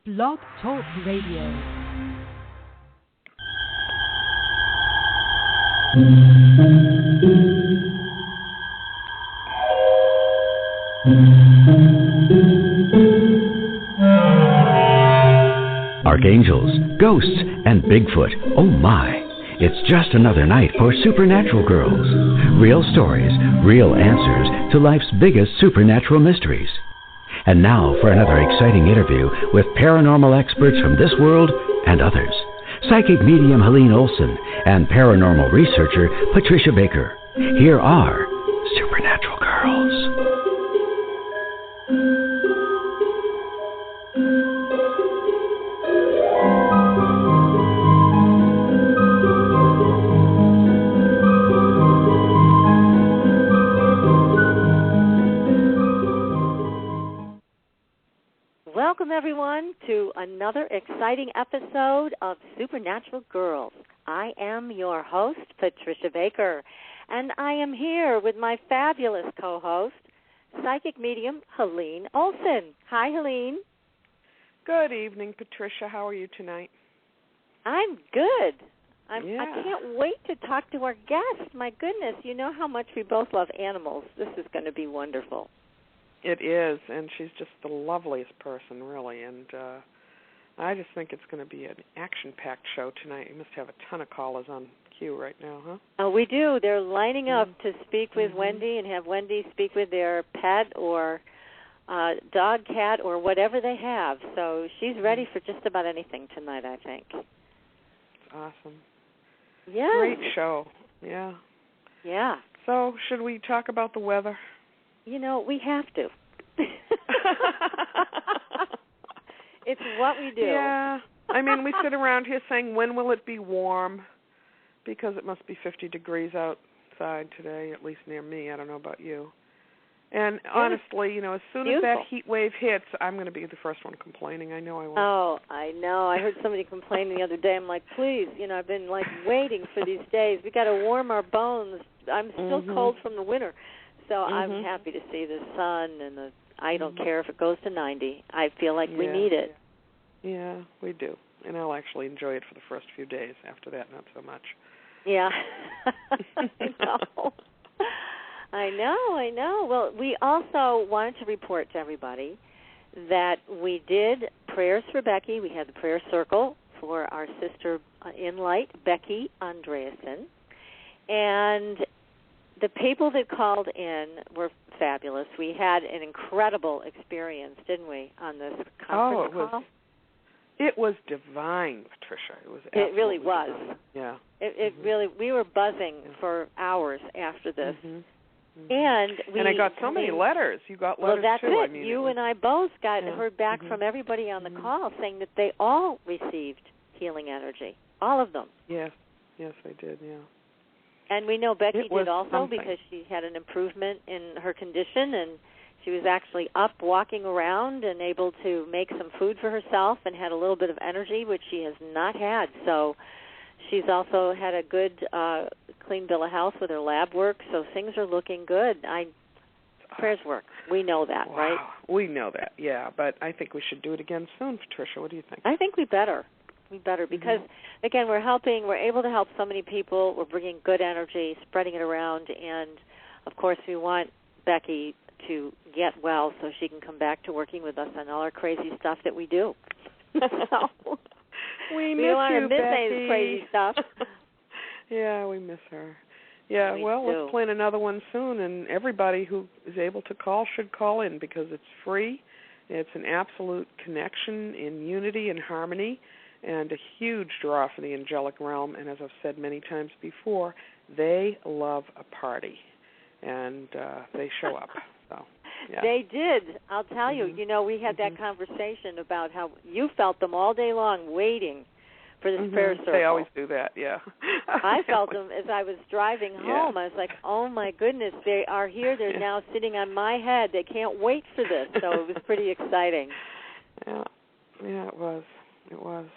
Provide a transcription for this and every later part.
Blog Talk Radio. Archangels, ghosts, and Bigfoot. Oh my! It's just another night for Supernatural Girls. Real stories, real answers to life's biggest supernatural mysteries. And now for another exciting interview with paranormal experts from this world and others. Psychic medium Helene Olson and paranormal researcher Patricia Baker. Here are Supernatural Girls. Welcome, everyone, to another exciting episode of Supernatural Girls. I am your host, Patricia Baker, and I am here with my fabulous co-host, psychic medium Helene Olson. Hi, Helene. Good evening, Patricia. How are you tonight? I'm good. I Yeah. can't wait to talk to our guest. My goodness, you know how much we both love animals. This is going to be wonderful. It is, and she's just the loveliest person, really, and I just think it's going to be an action-packed show tonight. You must have a ton of callers on queue right now, huh? Oh, we do. They're lining up to speak with Wendy and have Wendy speak with their pet or dog, cat, or whatever they have. So she's ready for just about anything tonight, I think. It's awesome. Yeah. Great show. Yeah. Yeah. So should we talk about the weather? You know, we have to. It's what we do. Yeah. I mean, we sit around here saying, when will it be warm? Because it must be 50 degrees outside today, at least near me. I don't know about you. And honestly, you know, as soon as that heat wave hits, I'm going to be the first one complaining. I know I will. Oh, I know. I heard somebody complaining the other day. I'm like, please, you know, I've been, like, waiting for these days. We got to warm our bones. I'm still cold from the winter. So I'm happy to see the sun, and I don't care if it goes to 90. I feel like we need it. Yeah, we do. And I'll actually enjoy it for the first few days. After that, not so much. Yeah. I know. Well, we also wanted to report to everybody that we did prayers for Becky. We had the prayer circle for our sister in light, Becky Andreasen. And the people that called in were fabulous. We had an incredible experience, didn't we, on this conference call? It was divine, Patricia. It really was. Divine. Yeah. It really, we were buzzing for hours after this. And I got so many letters. You got letters, well, that's too. it. I mean, you and I both heard back from everybody on the call saying that they all received healing energy, all of them. Yes, they did, yeah. And we know Becky did also something. because she had an improvement in her condition, and she was actually up walking around and able to make some food for herself and had a little bit of energy, which she has not had. So she's also had a good, clean bill of health with her lab work, so things are looking good. Prayers work. We know that, right? We know that, yeah, but I think we should do it again soon, Patricia. What do you think? I think we better. Because, again, we're able to help so many people. We're bringing good energy, spreading it around, and, of course, we want Becky to get well so she can come back to working with us on all our crazy stuff that we do. So, we don't want to miss Becky. any of the crazy stuff. Yeah, we miss her. Yeah, let's plan another one soon, and everybody who is able to call should call in because it's free. It's an absolute connection in unity and harmony, and a huge draw for the angelic realm. And as I've said many times before, they love a party, and they show up. So, yeah. They did. I'll tell you. You know, we had that conversation about how you felt them all day long waiting for this prayer circle. They always do that, yeah. I felt them as I was driving home. I was like, oh, my goodness, they are here. They're now sitting on my head. They can't wait for this. So it was pretty exciting. Yeah, it was.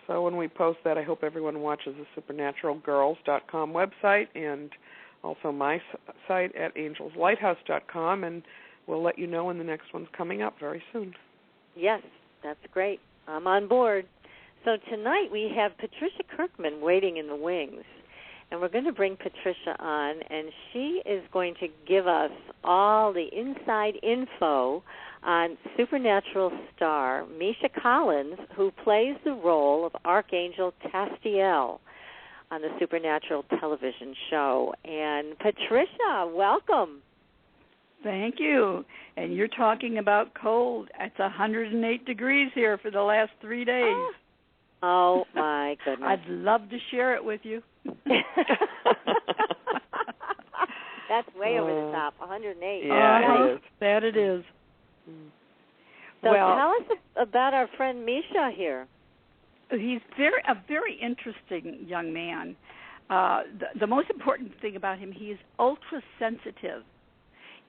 So when we post that, I hope everyone watches the supernaturalgirls.com website and also my site at angelslighthouse.com, and we'll let you know when the next one's coming up very soon. Yes, that's great. I'm on board. So tonight we have Patricia Kirkman waiting in the wings. And we're going to bring Patricia on, and she is going to give us all the inside info on Supernatural star Misha Collins, who plays the role of Archangel Castiel on the Supernatural television show. And Patricia, welcome. Thank you. And you're talking about cold. It's 108 degrees here for the last 3 days. Oh, my goodness. I'd love to share it with you. That's way over the top, 108. Yeah, that it is. So tell us about our friend Misha here. He's a very interesting young man. The most important thing about him, he is ultra-sensitive.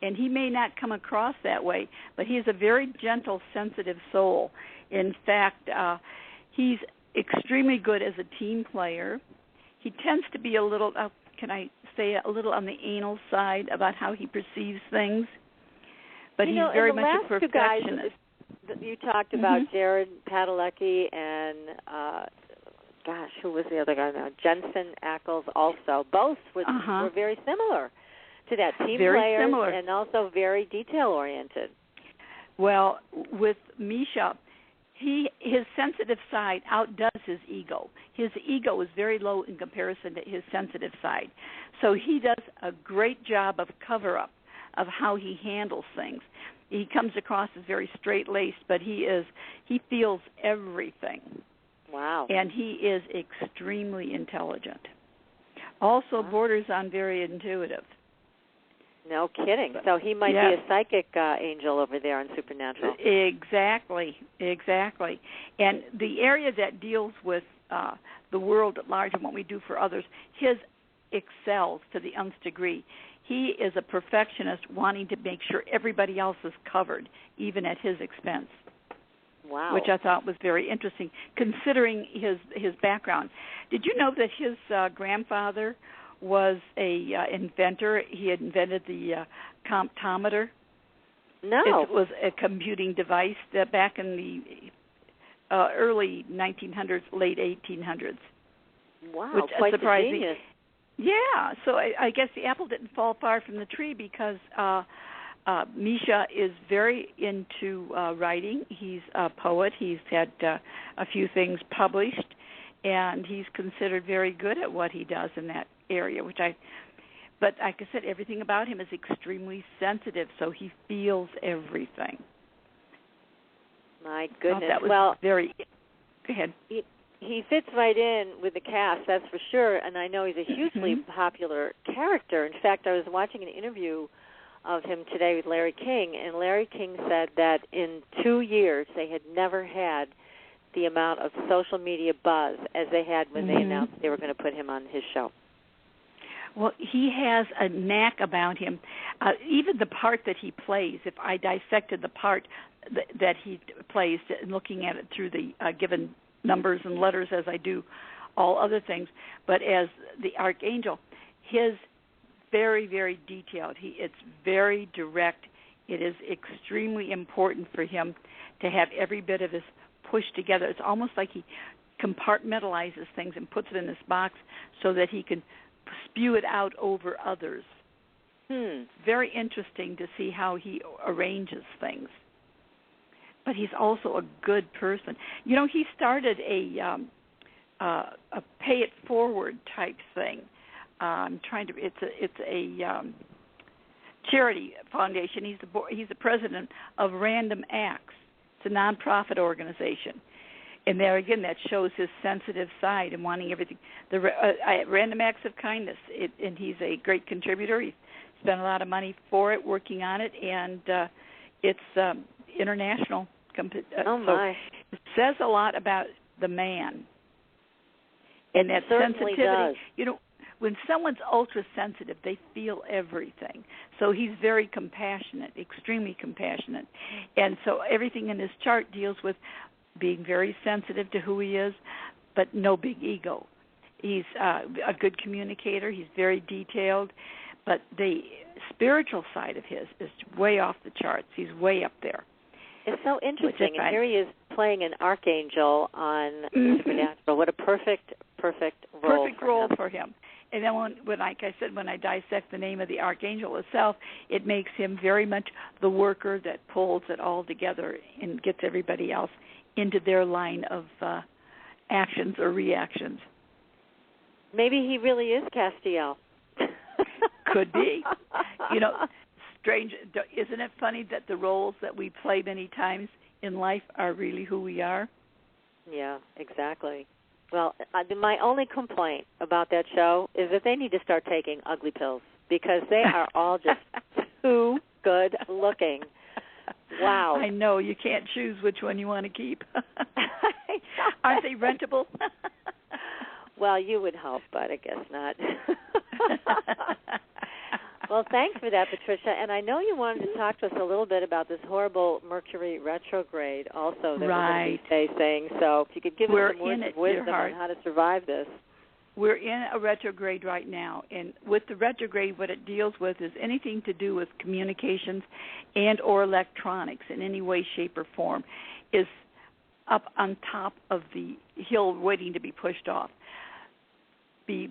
And he may not come across that way, but he is a very gentle, sensitive soul. In fact, he's extremely good as a team player. He tends to be a little, can I say, a little on the anal side about how he perceives things. But he's very much a perfectionist. You talked about Jared Padalecki and, who was the other guy now? Jensen Ackles also. Both were very similar to that team players similar. And also very detail-oriented. Well, with Misha, his sensitive side outdoes his ego. His ego is very low in comparison to his sensitive side. So he does a great job of cover-up of how he handles things. He comes across as very straight-laced, but he feels everything. Wow. And he is extremely intelligent. Also borders on very intuitive. No kidding. So he might be a psychic angel over there on Supernatural. Exactly. And the area that deals with the world at large and what we do for others, his excels to the nth degree. He is a perfectionist wanting to make sure everybody else is covered, even at his expense. Wow. Which I thought was very interesting, considering his background. Did you know that his grandfather was a inventor? He had invented the comptometer. No. It was a computing device that back in the early 1900s, late 1800s. Wow, which quite surprising. genius. Yeah, so I guess the apple didn't fall far from the tree because Misha is very into writing. He's a poet. He's had a few things published, and he's considered very good at what he does in that area, but like I said, everything about him is extremely sensitive, so he feels everything. My goodness. That was very... Go ahead. He fits right in with the cast, that's for sure, and I know he's a hugely popular character. In fact, I was watching an interview of him today with Larry King, and Larry King said that in 2 years they had never had the amount of social media buzz as they had when they announced they were going to put him on his show. Well, he has a knack about him. Even the part that he plays, if I dissected the part that he plays, looking at it through the given numbers and letters as I do all other things, but as the Archangel, his very, very detailed. It's very direct. It is extremely important for him to have every bit of his pushed together. It's almost like he compartmentalizes things and puts it in this box so that he can spew it out over others. Very interesting to see how he arranges things. But he's also a good person. You know, he started a pay it forward type thing. It's a charity foundation. He's the president of Random Acts. It's a nonprofit organization. And there again, that shows his sensitive side and wanting everything. Random Acts of Kindness, and he's a great contributor. He's spent a lot of money for it, working on it, and it's international. Oh my! So it says a lot about the man. And that certainly sensitivity. Does. You know, when someone's ultra sensitive, they feel everything. So he's very compassionate, extremely compassionate, and so everything in his chart deals with being very sensitive to who he is, but no big ego. He's a good communicator. He's very detailed, but the spiritual side of his is way off the charts. He's way up there. It's so interesting, and here he is playing an archangel on Supernatural. What a perfect role. Perfect role for him. And then when, like I said, when I dissect the name of the archangel itself, it makes him very much the worker that pulls it all together and gets everybody else into their line of actions or reactions. Maybe he really is Castiel. Could be. You know, strange. Isn't it funny that the roles that we play many times in life are really who we are? Yeah, exactly. Well, my only complaint about that show is that they need to start taking ugly pills because they are all just too good looking. Wow. I know. You can't choose which one you want to keep. Aren't they rentable? Well, you would hope, but I guess not. Well, thanks for that, Patricia. And I know you wanted to talk to us a little bit about this horrible Mercury retrograde also that we're going to be facing. So if you could give us some words of wisdom on how to survive this. We're in a retrograde right now, and with the retrograde, what it deals with is anything to do with communications and or electronics in any way, shape, or form is up on top of the hill waiting to be pushed off. Be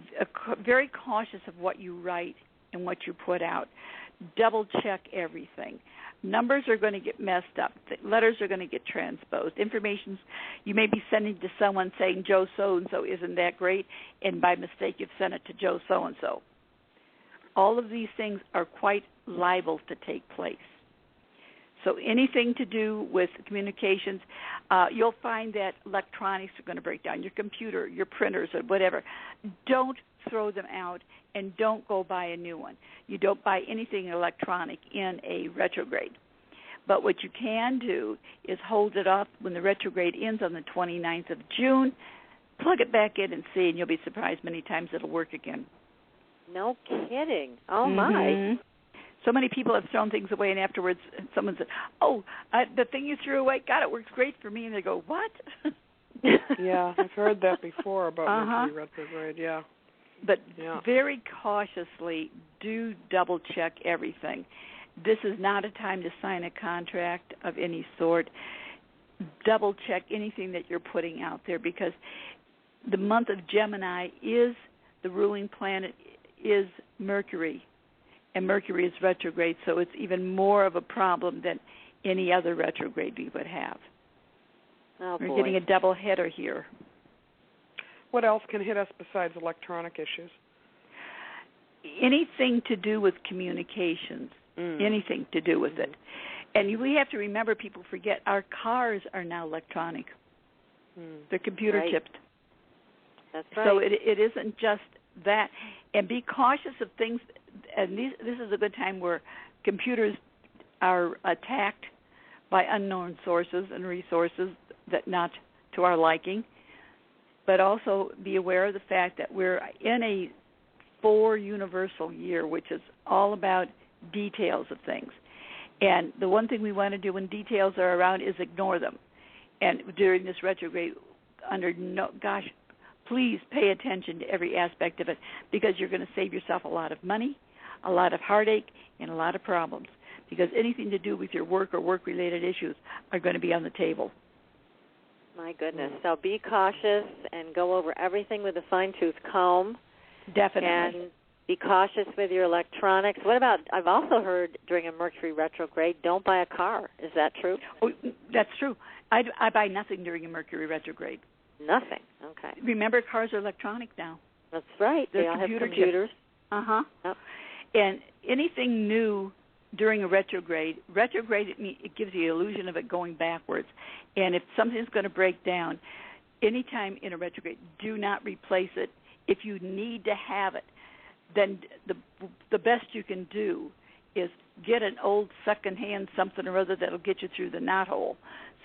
very cautious of what you write and what you put out. Double check everything. Numbers are going to get messed up. Letters are going to get transposed. Information you may be sending to someone saying Joe so-and-so isn't that great, and by mistake you've sent it to Joe so-and-so. All of these things are quite liable to take place. So anything to do with communications, you'll find that electronics are going to break down, your computer, your printers, or whatever. Don't throw them out, and don't go buy a new one. You don't buy anything electronic in a retrograde. But what you can do is hold it off when the retrograde ends on the 29th of June, plug it back in and see, and you'll be surprised many times it'll work again. No kidding. Oh, my. So many people have thrown things away, and afterwards someone said, the thing you threw away, God, it works great for me. And they go, what? Yeah, I've heard that before about Mercury retrograde, yeah. But very cautiously do double-check everything. This is not a time to sign a contract of any sort. Double-check anything that you're putting out there because the month of Gemini is the ruling planet is Mercury, and Mercury is retrograde, so it's even more of a problem than any other retrograde we would have. Oh, We're getting a double header here. What else can hit us besides electronic issues? Anything to do with communications, anything to do with it. And we have to remember, people forget, our cars are now electronic. They're computer chipped. That's right. So it isn't just that. And be cautious of things. And this is a good time where computers are attacked by unknown sources and resources that not to our liking. But also be aware of the fact that we're in a 4 universal year, which is all about details of things. And the one thing we want to do when details are around is ignore them. And during this retrograde, please pay attention to every aspect of it because you're going to save yourself a lot of money, a lot of heartache, and a lot of problems because anything to do with your work or work-related issues are going to be on the table. My goodness. So be cautious and go over everything with a fine-tooth comb. Definitely. And be cautious with your electronics. What about, I've also heard during a Mercury retrograde, don't buy a car. Is that true? Oh, that's true. I buy nothing during a Mercury retrograde. Nothing. Okay. Remember, cars are electronic now. That's right. They all have computers. Yep. And anything new during a retrograde, it gives you the illusion of it going backwards. And if something's going to break down, anytime in a retrograde, do not replace it. If you need to have it, then the best you can do is get an old secondhand something or other that'll get you through the knothole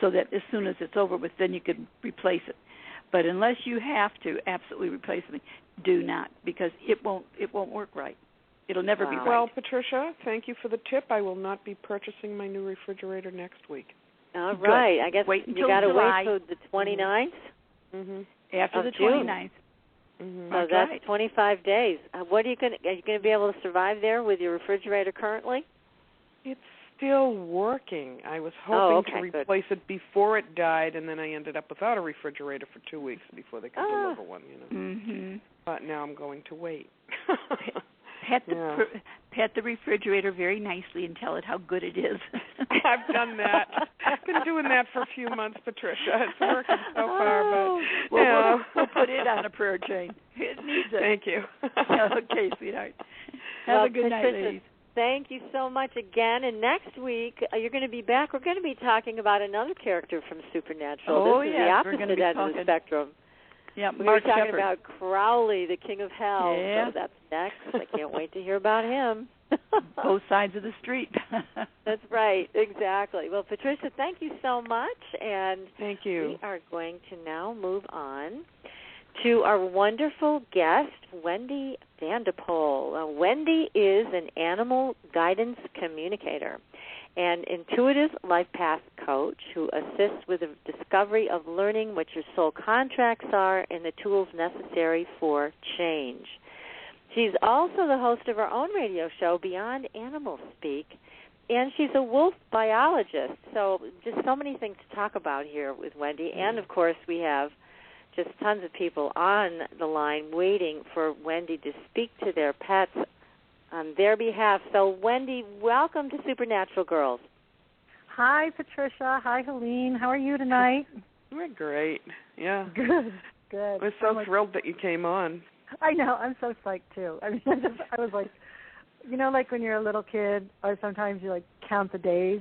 so that as soon as it's over with, then you can replace it. But unless you have to absolutely replace something, do not, because it won't work right. It'll never be right. Well, Patricia, thank you for the tip. I will not be purchasing my new refrigerator next week. All right. I guess you got to wait till the 29th? After the 29th. So that's 25 days. What are you going to be able to survive there with your refrigerator currently? It's still working. I was hoping to replace it before it died, and then I ended up without a refrigerator for 2 weeks before they could deliver one. Mm-hmm. But now I'm going to wait. Pet the refrigerator very nicely and tell it how good it is. I've done that. I've been doing that for a few months, Patricia. It's working so far, but we'll put it on a prayer chain. It needs it. Thank you. Okay, sweetheart. Have a good night, ladies. Thank you so much again. And next week, you're going to be back. We're going to be talking about another character from Supernatural. This is the opposite end of the spectrum. Yeah, we're talking about Crowley, the King of Hell. Yeah. So that's next. I can't wait to hear about him. Both sides of the street. That's right. Exactly. Well, Patricia, thank you so much. And thank you. We are going to now move on to our wonderful guest, Wendy Vanderpool. Wendy is an animal guidance communicator and intuitive life path coach who assists with the discovery of learning what your soul contracts are and the tools necessary for change. She's also the host of her own radio show, Beyond Animal Speak, and she's a wolf biologist. So just so many things to talk about here with Wendy. And, of course, we have just tons of people on the line waiting for Wendy to speak to their pets on their behalf. So, Wendy, welcome to Supernatural Girls. Hi, Patricia. Hi, Helene. How are you tonight? We're great. Yeah. Good. We're so thrilled that you came on. I know. I'm so psyched, too. I mean, I was like, like when you're a little kid, or sometimes you, count the days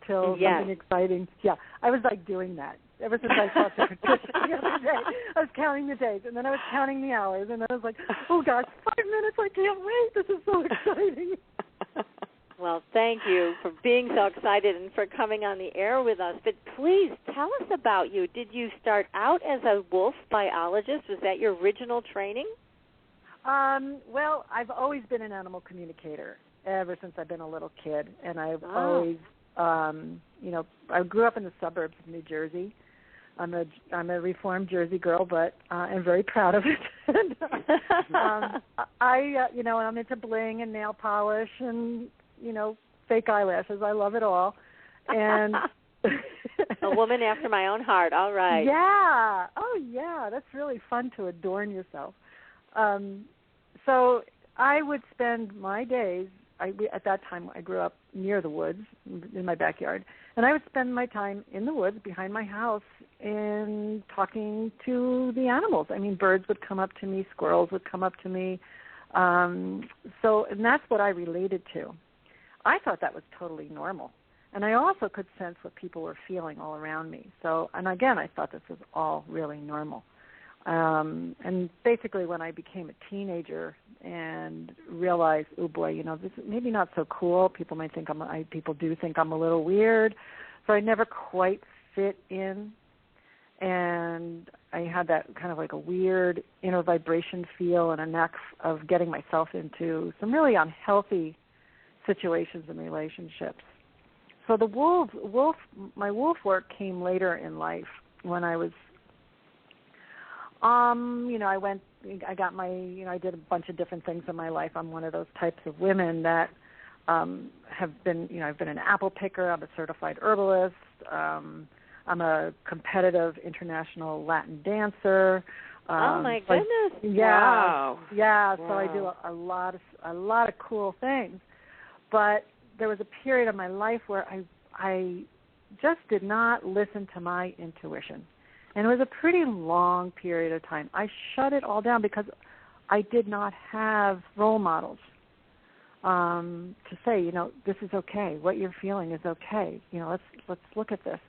till something exciting. Yeah, I was, doing that. Ever since I talked to Patricia the other day, I was counting the days, and then I was counting the hours, and then I was like, oh, gosh, 5 minutes, I can't wait. This is so exciting. Well, thank you for being so excited and for coming on the air with us. But please tell us about you. Did you start out as a wolf biologist? Was that your original training? Well, I've always been an animal communicator ever since I've been a little kid, and I've always, I grew up in the suburbs of New Jersey. I'm a reformed Jersey girl, but I'm very proud of it. And, I'm into bling and nail polish and fake eyelashes. I love it all. And a woman after my own heart. All right. Yeah. Oh, yeah. That's really fun to adorn yourself. So I would spend my days. At that time, I grew up near the woods in my backyard, and I would spend my time in the woods behind my house and talking to the animals. I mean, birds would come up to me, squirrels would come up to me. And that's what I related to. I thought that was totally normal. And I also could sense what people were feeling all around me. So, and again, I thought this was all really normal. And basically when I became a teenager and realized, oh boy, this is maybe not so cool. People might think people do think I'm a little weird. So I never quite fit in. And I had that kind of like a weird inner vibration feel and a knack of getting myself into some really unhealthy situations and relationships. So my wolf work came later in life when I was, I did a bunch of different things in my life. I'm one of those types of women that have been, I've been an apple picker. I'm a certified herbalist. I'm a competitive international Latin dancer. Oh my goodness! Yeah, wow. Yeah. Wow. So I do a lot of cool things. But there was a period of my life where I just did not listen to my intuition. And it was a pretty long period of time. I shut it all down because I did not have role models to say, this is okay. What you're feeling is okay. Let's look at this.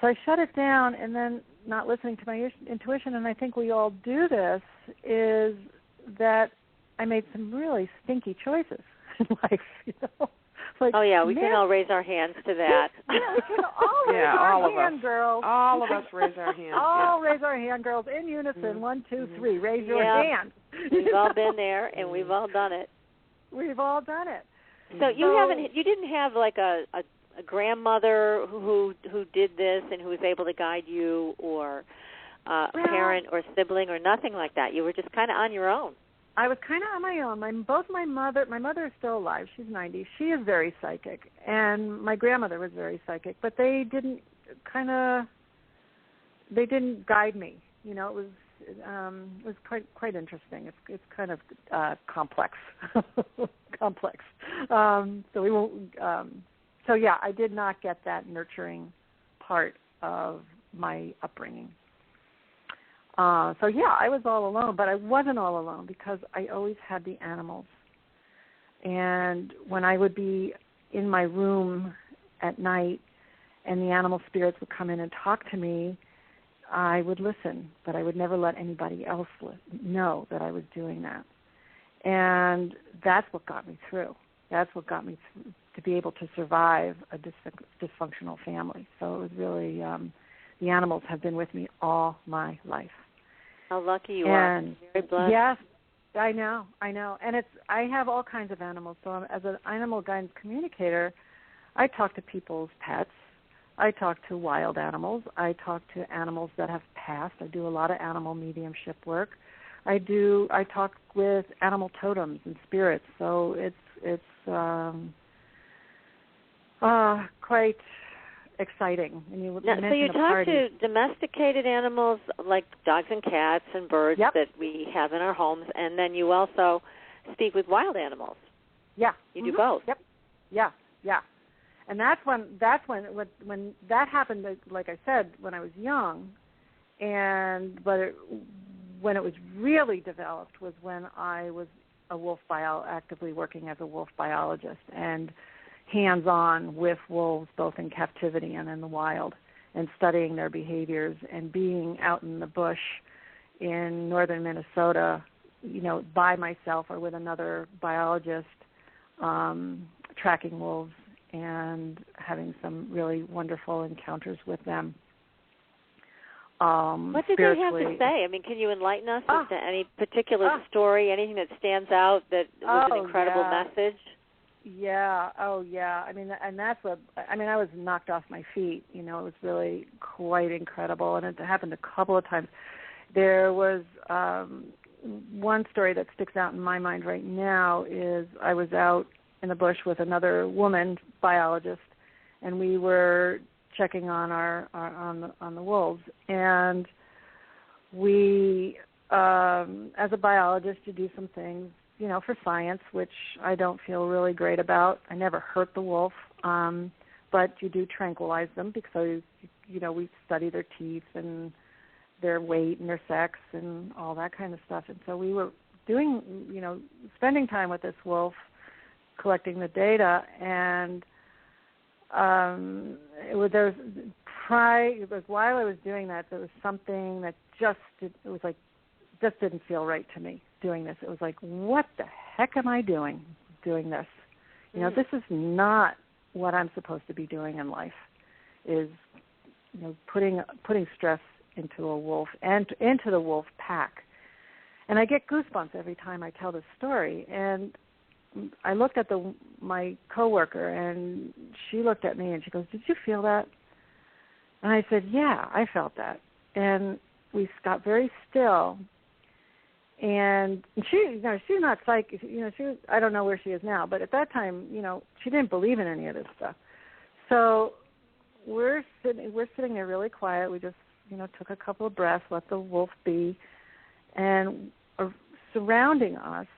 So I shut it down, and then not listening to my intuition, and I think we all do this, is that I made some really stinky choices in life, oh, yeah, we can all raise our hands to that. Yeah, we can all raise our hand, girls. All of us raise our hands. All raise our hand, girls, in unison. Mm-hmm. 1, 2, 3. Raise your hand. We've all been there, and we've all done it. We've all done it. So you didn't have like a grandmother who did this and who was able to guide you, or a parent or sibling or nothing like that. You were just kind of on your own. I was kind of on my own. My mother is still alive. She's 90. She is very psychic, and my grandmother was very psychic. But they didn't guide me. You know, it was quite interesting. It's kind of complex, complex. So we won't. So yeah, I did not get that nurturing part of my upbringing. So yeah, I was all alone, but I wasn't all alone because I always had the animals. And when I would be in my room at night and the animal spirits would come in and talk to me, I would listen, but I would never let anybody else know that I was doing that. And that's what got me through. That's what got me to be able to survive a dysfunctional family. So it was really, the animals have been with me all my life. How lucky you are. Very blessed. Yes, I know. And I have all kinds of animals. So as an animal guidance communicator, I talk to people's pets. I talk to wild animals. I talk to animals that have passed. I do a lot of animal mediumship work. I talk with animal totems and spirits. So it's quite exciting. And so you talk to domesticated animals like dogs and cats and birds that we have in our homes, and then you also speak with wild animals. Yeah. You do both. Yep. Yeah. And that's when that happened, like I said, when I was young, but when it was really developed was when I was actively working as a wolf biologist and hands-on with wolves, both in captivity and in the wild, and studying their behaviors and being out in the bush in northern Minnesota, you know, by myself or with another biologist, tracking wolves and having some really wonderful encounters with them. What did they have to say? I mean, can you enlighten us as to any particular story, anything that stands out that was an incredible message? Yeah. Oh, yeah. I mean, and that's I was knocked off my feet. You know, it was really quite incredible, and it happened a couple of times. There was one story that sticks out in my mind right now is I was out in the bush with another woman biologist, and we were checking on on the wolves, and we, as a biologist, you do some things, you know, for science, which I don't feel really great about. I never hurt the wolf, but you do tranquilize them because, you know, we study their teeth and their weight and their sex and all that kind of stuff. And so we were doing, you know, spending time with this wolf, collecting the data, and while I was doing that, there was something that just didn't feel right to me doing this. It was like, what the heck am I doing this? You know, this is not what I'm supposed to be doing in life, is, you know, putting stress into a wolf and into the wolf pack. And I get goosebumps every time I tell this story. And I looked at my coworker, and she looked at me, and she goes, "Did you feel that?" And I said, "Yeah, I felt that." And we got very still. And she, you know, she's not psychic. You know, I don't know where she is now, but at that time, you know, she didn't believe in any of this stuff. So we're sitting there really quiet. We just, you know, took a couple of breaths, let the wolf be, and surrounding us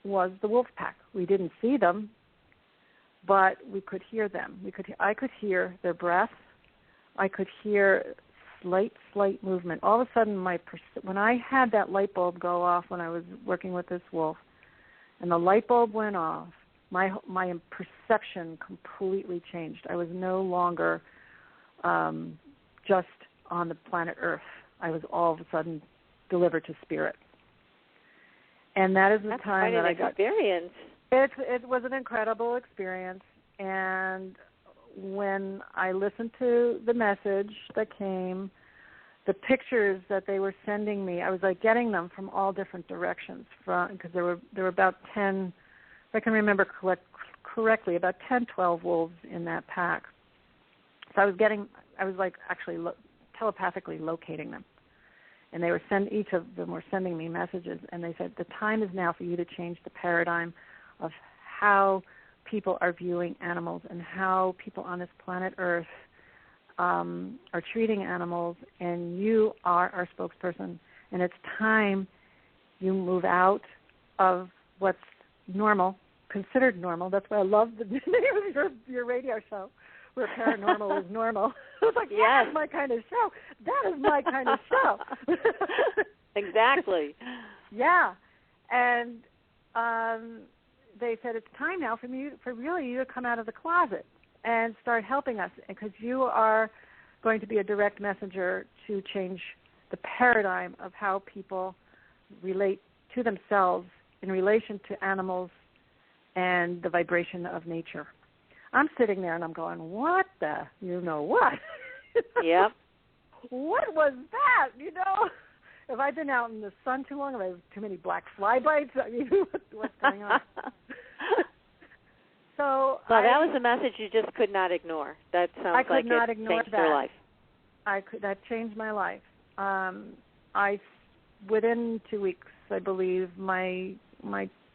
was the wolf pack. We didn't see them, but we could hear them. I could hear their breath. I could hear slight movement. All of a sudden, when I had that light bulb go off when I was working with this wolf, and the light bulb went off, my perception completely changed. I was no longer just on the planet Earth. I was all of a sudden delivered to spirit. And that is the time that I got. Experience. It was an incredible experience, and when I listened to the message that came, the pictures that they were sending me, I was like getting them from all different directions. Because there were about 10, if I can remember correctly, about 10, 12 wolves in that pack. So I was like actually telepathically locating them. and each of them were sending me messages, and they said, the time is now for you to change the paradigm of how people are viewing animals and how people on this planet Earth are treating animals, and you are our spokesperson, and it's time you move out of what's normal, considered normal. That's why I love the name of your radio show, where paranormal is normal. I was like, yes, that's my kind of show. That is my kind of show. Exactly. Yeah. And they said, it's time now for you to come out of the closet and start helping us, because you are going to be a direct messenger to change the paradigm of how people relate to themselves in relation to animals and the vibration of nature. I'm sitting there and I'm going, what the, you know what? Yep. What was that? You know, have I been out in the sun too long? Have I had too many black fly bites? I mean, what's going on? So that was a message you just could not ignore. That sounds like it changed your life. That changed my life. Within 2 weeks, I believe, my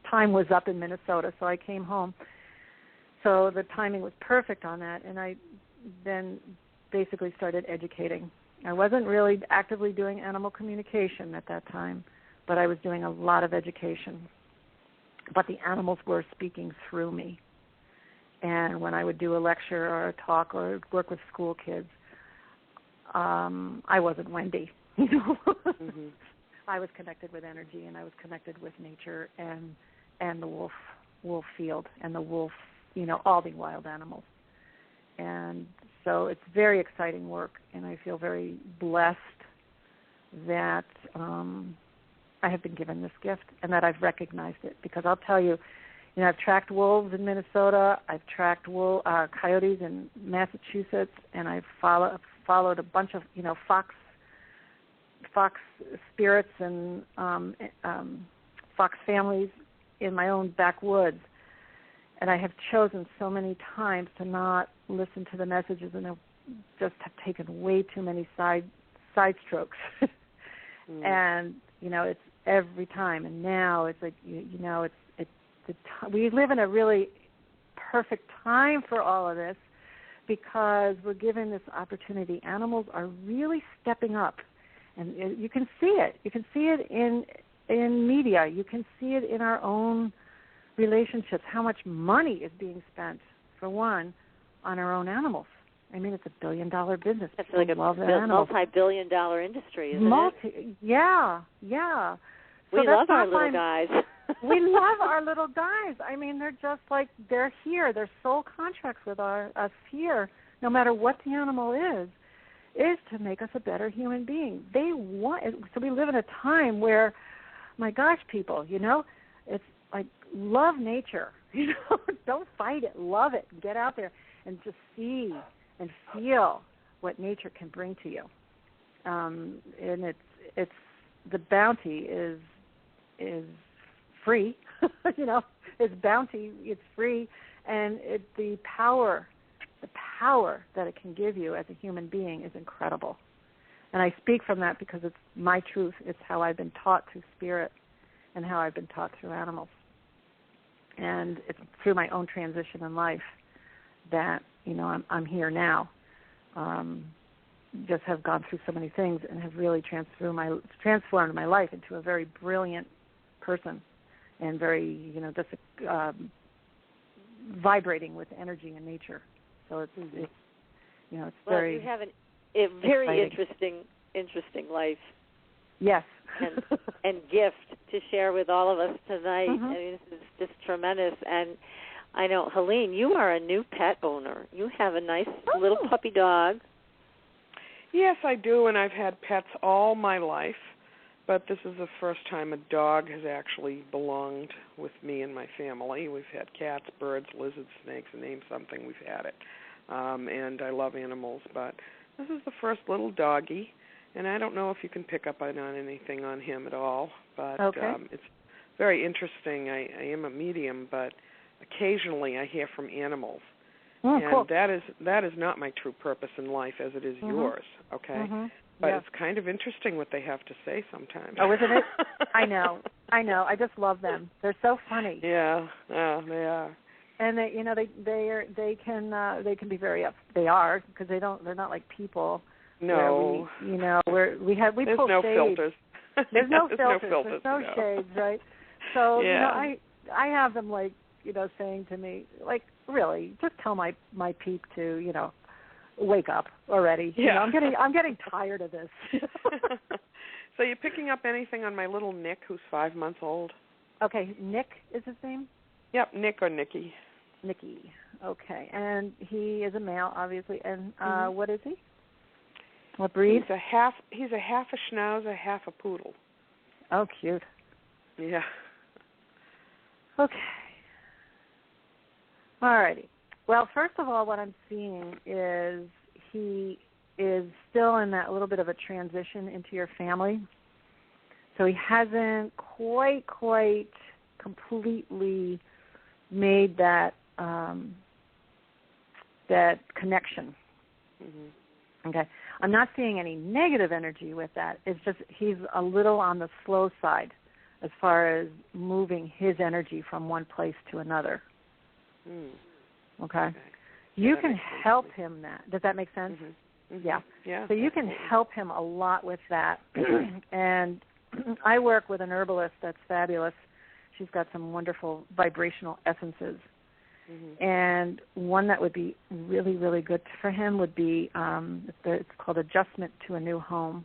time was up in Minnesota, so I came home. So the timing was perfect on that, and I then basically started educating. I wasn't really actively doing animal communication at that time, but I was doing a lot of education. But the animals were speaking through me. And when I would do a lecture or a talk or work with school kids, I wasn't Wendy, you know. Mm-hmm. I was connected with energy, and I was connected with nature and the wolf field and the wolf, you know, all the wild animals. And so it's very exciting work, and I feel very blessed that I have been given this gift and that I've recognized it, because I'll tell you, you know, I've tracked wolves in Minnesota, I've tracked coyotes in Massachusetts, and I've followed a bunch of, you know, fox spirits and fox families in my own backwoods. And I have chosen so many times to not listen to the messages, and I just have taken way too many side strokes. And, you know, it's every time. And now it's like, you know, we live in a really perfect time for all of this, because we're given this opportunity. Animals are really stepping up, and you can see it. You can see it in media. You can see it in our own relationships, how much money is being spent, for one, on our own animals. I mean, it's $1 billion business. It's like a multi-billion-dollar industry, isn't it? Yeah. So we love our little guys. We love our little guys. I mean, they're just like, they're here. Their soul contracts with us here, no matter what the animal is to make us a better human being. So we live in a time where, my gosh, people, you know, it's like, love nature. You know, don't fight it. Love it. Get out there and just see and feel what nature can bring to you. And it's the bounty is free. You know, it's bounty. It's free, and the power that it can give you as a human being is incredible. And I speak from that because it's my truth. It's how I've been taught through spirit, and how I've been taught through animals. And it's through my own transition in life that, you know, I'm here now. Just have gone through so many things and have really transformed my life into a very brilliant person, and very, you know, just vibrating with energy and nature. So it's you know, it's very. Well, you have a very exciting. interesting life. Yes. and gift to share with all of us tonight. Mm-hmm. I mean, this is just tremendous. And I know, Helene, you are a new pet owner. You have a nice little puppy dog. Yes, I do, and I've had pets all my life, but this is the first time a dog has actually belonged with me and my family. We've had cats, birds, lizards, snakes, name something, we've had it. And I love animals, but this is the first little doggy, and I don't know if you can pick up on anything on him at all, but it's very interesting. I am a medium, but occasionally I hear from animals. Oh, and cool. that is not my true purpose in life, as it is yours, okay? But it's kind of interesting what they have to say sometimes. Oh, isn't it? I know. I just love them. They're so funny. Yeah, they are. And they can be very they are, because they're not like people. No. Where we There's pull no shades. Filters. There's no filters. There's no shades, right? So yeah. I have them like saying to me, like, really, just tell my peep to wake up already. Yeah. I'm getting tired of this. So you're picking up anything on my little Nick, who's 5 months old? Okay, Nick is his name? Yep, Nick or Nicky. Nicky. Okay, and he is a male, obviously. And what is he? What breed? He's a half a Schnauzer, half a poodle. Oh, cute. Yeah. Okay. All righty. Well, first of all, what I'm seeing is he is still in that little bit of a transition into your family. So he hasn't quite completely made that connection. Mm-hmm. Okay. I'm not seeing any negative energy with that. It's just he's a little on the slow side as far as moving his energy from one place to another. Okay. You can help him that. Does that make sense? Mm-hmm. Mm-hmm. Yeah. So you can help him a lot with that. And I work with an herbalist that's fabulous. She's got some wonderful vibrational essences. Mm-hmm. And one that would be really, really good for him would be, it's called Adjustment to a New Home.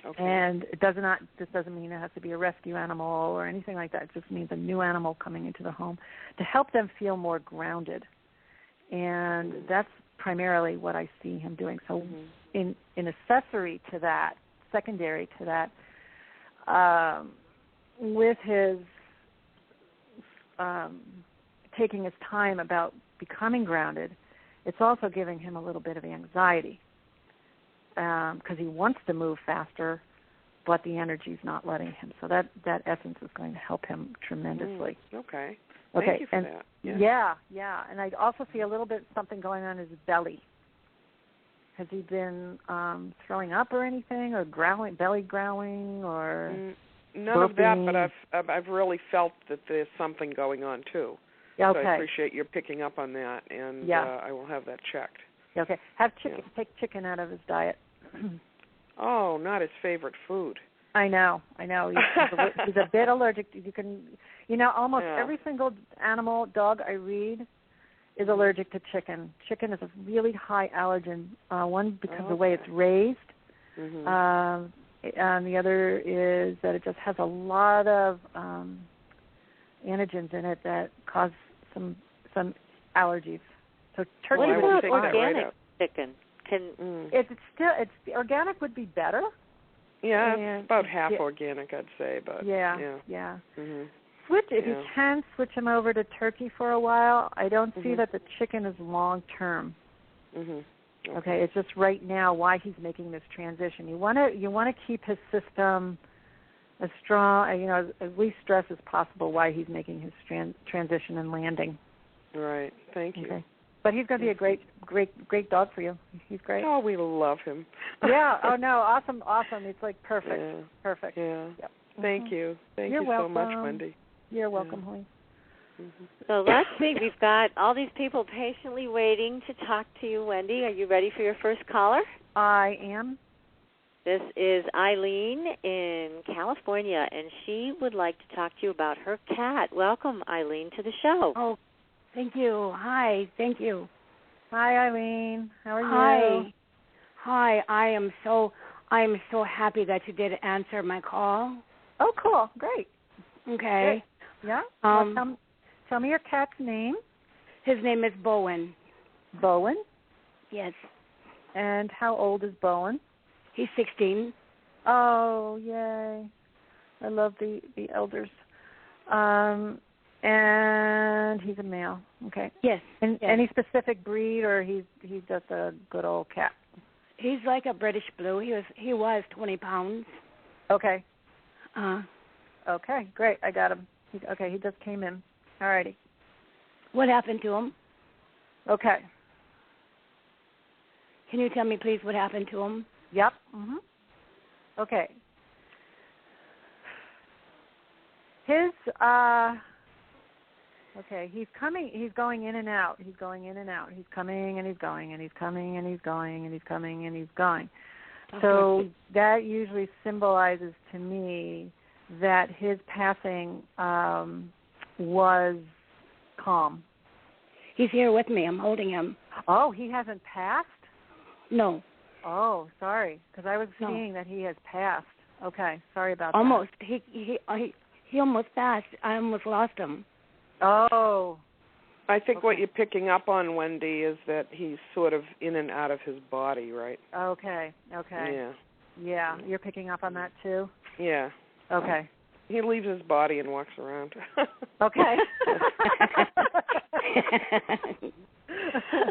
Okay. And this doesn't mean it has to be a rescue animal or anything like that. It just means a new animal coming into the home to help them feel more grounded. And that's primarily what I see him doing. So in accessory to that, secondary to that, with his taking his time about becoming grounded, it's also giving him a little bit of anxiety because he wants to move faster, but the energy's not letting him. So that essence is going to help him tremendously. Okay. Thank you for that. Yeah. And I also see a little bit something going on in his belly. Has he been throwing up or anything, or belly growling, or none burping? Of that, but I've really felt that there's something going on too. Okay. So I appreciate your picking up on that, and I will have that checked. Okay. Have chicken. Yeah. Take chicken out of his diet. Oh, not his favorite food. I know. He's a bit allergic. You can, almost every single animal, dog I read, is allergic to chicken. Chicken is a really high allergen. One, because of the way it's raised. Mm-hmm. And the other is that it just has a lot of antigens in it that cause some allergies. So turkey what about organic chicken? It's organic would be better. Yeah, it's about half organic, I'd say. But yeah. Mm-hmm. If you can switch him over to turkey for a while. I don't see that the chicken is long term. Mm-hmm. Okay, it's just right now why he's making this transition. You want to keep his system as strong, as least stress as possible while he's making his transition and landing. Right. Thank you. Okay. But he's going to be a great dog for you. He's great. Oh, we love him. Yeah. Oh no, awesome. It's like perfect. Yeah. Perfect. Yeah. Yep. Thank you. Thank You're you welcome. so much, Wendy. You're welcome, honey. Mm-hmm. So let's see. We've got all these people patiently waiting to talk to you, Wendy. Are you ready for your first caller? I am. This is Eileen in California, and she would like to talk to you about her cat. Welcome, Eileen, to the show. Oh, thank you. Hi, thank you. Hi, Eileen. How are you? Hi. I am so happy that you did answer my call. Oh, cool. Great. Okay. Great. Yeah. Well, tell me your cat's name. His name is Bowen. Bowen? Yes. And how old is Bowen? He's 16. Oh, yay. I love the elders. And he's a male. Okay. Yes. And yes. Any specific breed, or he's just a good old cat? He's like a British Blue. He was 20 pounds. Okay. Okay, great. I got him. He just came in. All righty. What happened to him? Okay. Can you tell me, please, what happened to him? Yep. Okay. His okay, he's coming, he's going in and out. He's going in and out. He's coming and he's going and he's coming and he's going and he's coming and he's going. Okay. So that usually symbolizes to me that his passing was calm. He's here with me. I'm holding him. Oh, he hasn't passed? No. Oh, sorry, because I was seeing that he has passed. Okay, sorry about almost. that. He almost passed. I almost lost him. Oh. I think what you're picking up on, Wendy, is that he's sort of in and out of his body, right? Okay. Yeah, you're picking up on that too? Yeah. Okay. He leaves his body and walks around. Okay.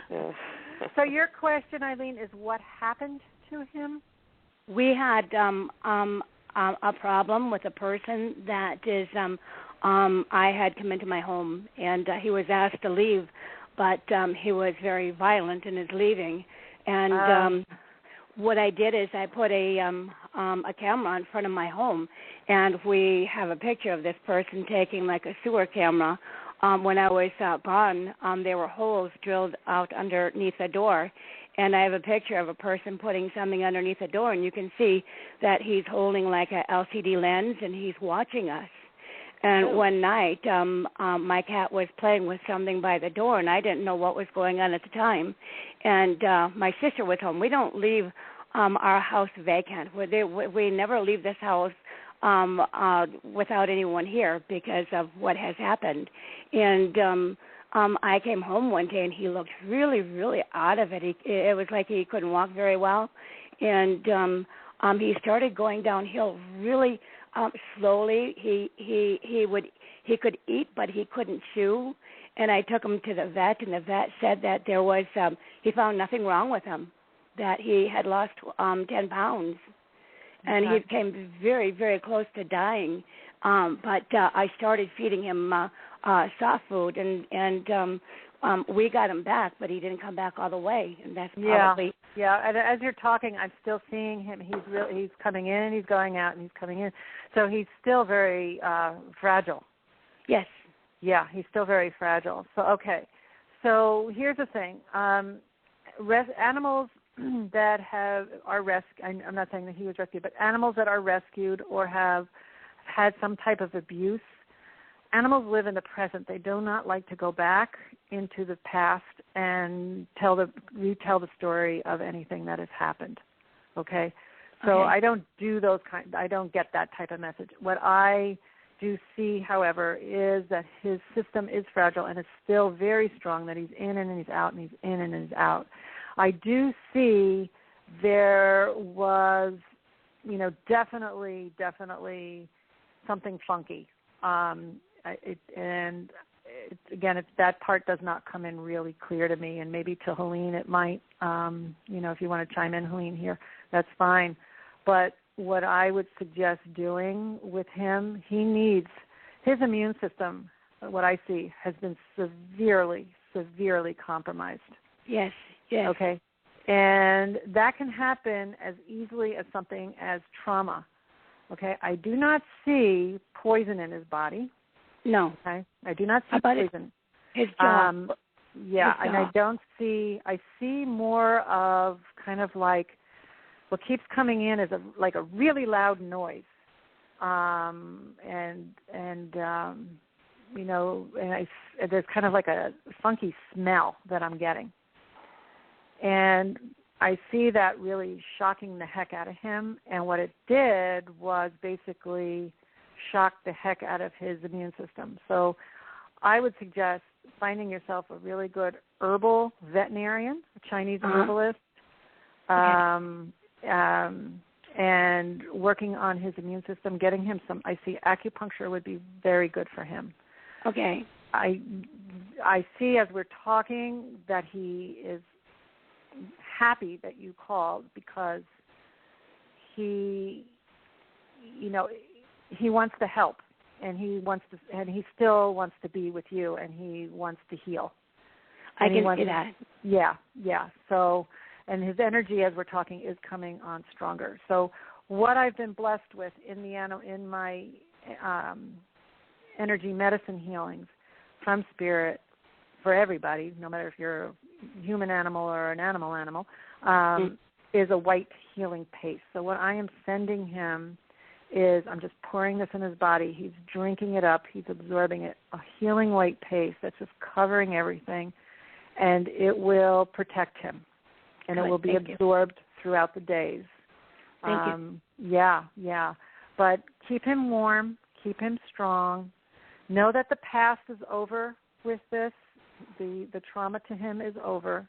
Yeah. So your question, Eileen, is what happened to him? We had a problem with a person that is I had come into my home, and he was asked to leave, but he was very violent in his leaving. And what I did is I put a camera in front of my home, and we have a picture of this person taking like a sewer camera. When I was gone, there were holes drilled out underneath the door, and I have a picture of a person putting something underneath the door, and you can see that he's holding like a LCD lens, and he's watching us. And one night, my cat was playing with something by the door, and I didn't know what was going on at the time. And my sister was home. We don't leave our house vacant. We never leave this house without anyone here because of what has happened. And I came home one day, and he looked really, really out of it. It was like he couldn't walk very well. And he started going downhill really slowly. He could eat, but he couldn't chew. And I took him to the vet, and the vet said that there was he found nothing wrong with him, that he had lost 10 pounds, and he came very, very close to dying. But I started feeding him soft food, and we got him back, but he didn't come back all the way, and that's probably And as you're talking, I'm still seeing him. He's coming in, he's going out, and he's coming in. So he's still very fragile. Yes. Yeah, he's still very fragile. So okay. So here's the thing: animals that are rescued. I'm not saying that he was rescued, but animals that are rescued or have had some type of abuse. Animals live in the present. They do not like to go back into the past and retell the story of anything that has happened. Okay? So I don't do those I don't get that type of message. What I do see, however, is that his system is fragile and it's still very strong, that he's in and he's out and he's in and he's out. I do see there was, definitely something funky. Again, that part does not come in really clear to me, and maybe to Helene it might. If you want to chime in, Helene, here, that's fine. But what I would suggest doing with him, he needs his immune system. What I see has been severely compromised. Yes. Okay, and that can happen as easily as something as trauma. Okay, I do not see poison in his body. No. Okay, I do not see poison. His jaw. And I don't see. I see more of kind of like what keeps coming in is like a really loud noise, there's kind of like a funky smell that I'm getting, and I see that really shocking the heck out of him, and what it did was basically shock the heck out of his immune system. So I would suggest finding yourself a really good herbal veterinarian, a Chinese herbalist, and working on his immune system, getting him I see acupuncture would be very good for him. Okay. I see as we're talking that he is happy that you called because he wants to help, and he still wants to be with you, and he wants to heal. I can see that. Yeah. So, and his energy, as we're talking, is coming on stronger. So what I've been blessed with in my energy medicine healings from spirit for everybody, no matter if you're a human animal or an animal, is a white healing paste. So what I am sending him is I'm just pouring this in his body. He's drinking it up. He's absorbing it. A healing white paste that's just covering everything, and it will protect him, and it will be absorbed throughout the days. Thank you. Yeah. But keep him warm. Keep him strong. Know that the past is over with this. The trauma to him is over.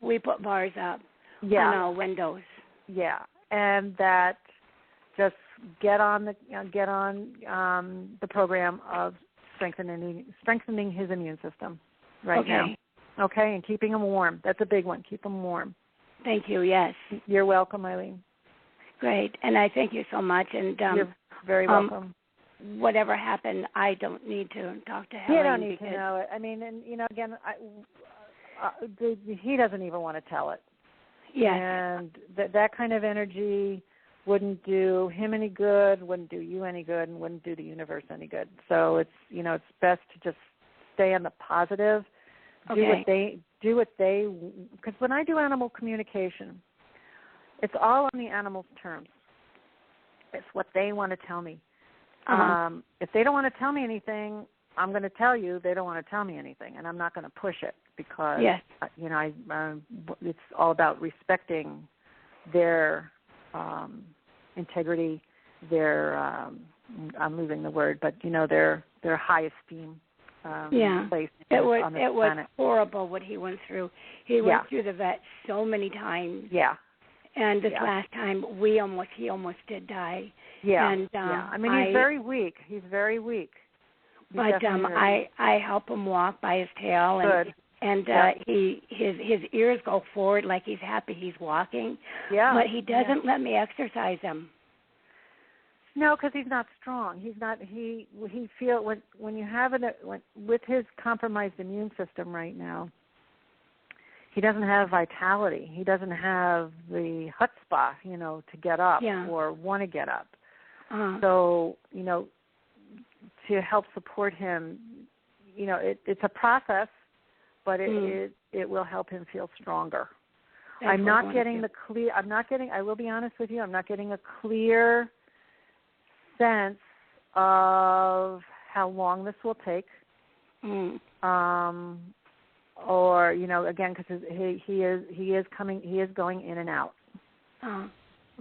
We put bars up on our windows. Yeah, and that just get on the program of strengthening his immune system now. Okay, and keeping him warm. That's a big one. Keep him warm. Thank you. Yes. You're welcome, Eileen. Great, and I thank you so much. And you're very welcome. Whatever happened, I don't need to talk to Helen. You don't need to know it. I mean, and again, he doesn't even want to tell it. Yes. And that kind of energy wouldn't do him any good, wouldn't do you any good, and wouldn't do the universe any good. So it's it's best to just stay on the positive. Okay. Do what they because when I do animal communication, it's all on the animal's terms. It's what they want to tell me. If they don't want to tell me anything, I'm going to tell you they don't want to tell me anything, and I'm not going to push it because it's all about respecting their integrity, their I'm losing the word, but their high esteem. Place it was on this planet. Horrible what he went through. He went through the vet so many times. Yeah. And this last time, he almost did die. Yeah. And, I mean, he's very weak. He's very weak. But I help him walk by his tail, and his ears go forward like he's happy he's walking. Yeah. But he doesn't let me exercise him. No, because he's not strong. He's not. He feel when you have with his compromised immune system right now. He doesn't have vitality. He doesn't have the chutzpah, to get up or want to get up. So, to help support him, it's a process, but it will help him feel stronger. I'm not getting I will be honest with you, I'm not getting a clear sense of how long this will take. Or again, because he is going in and out.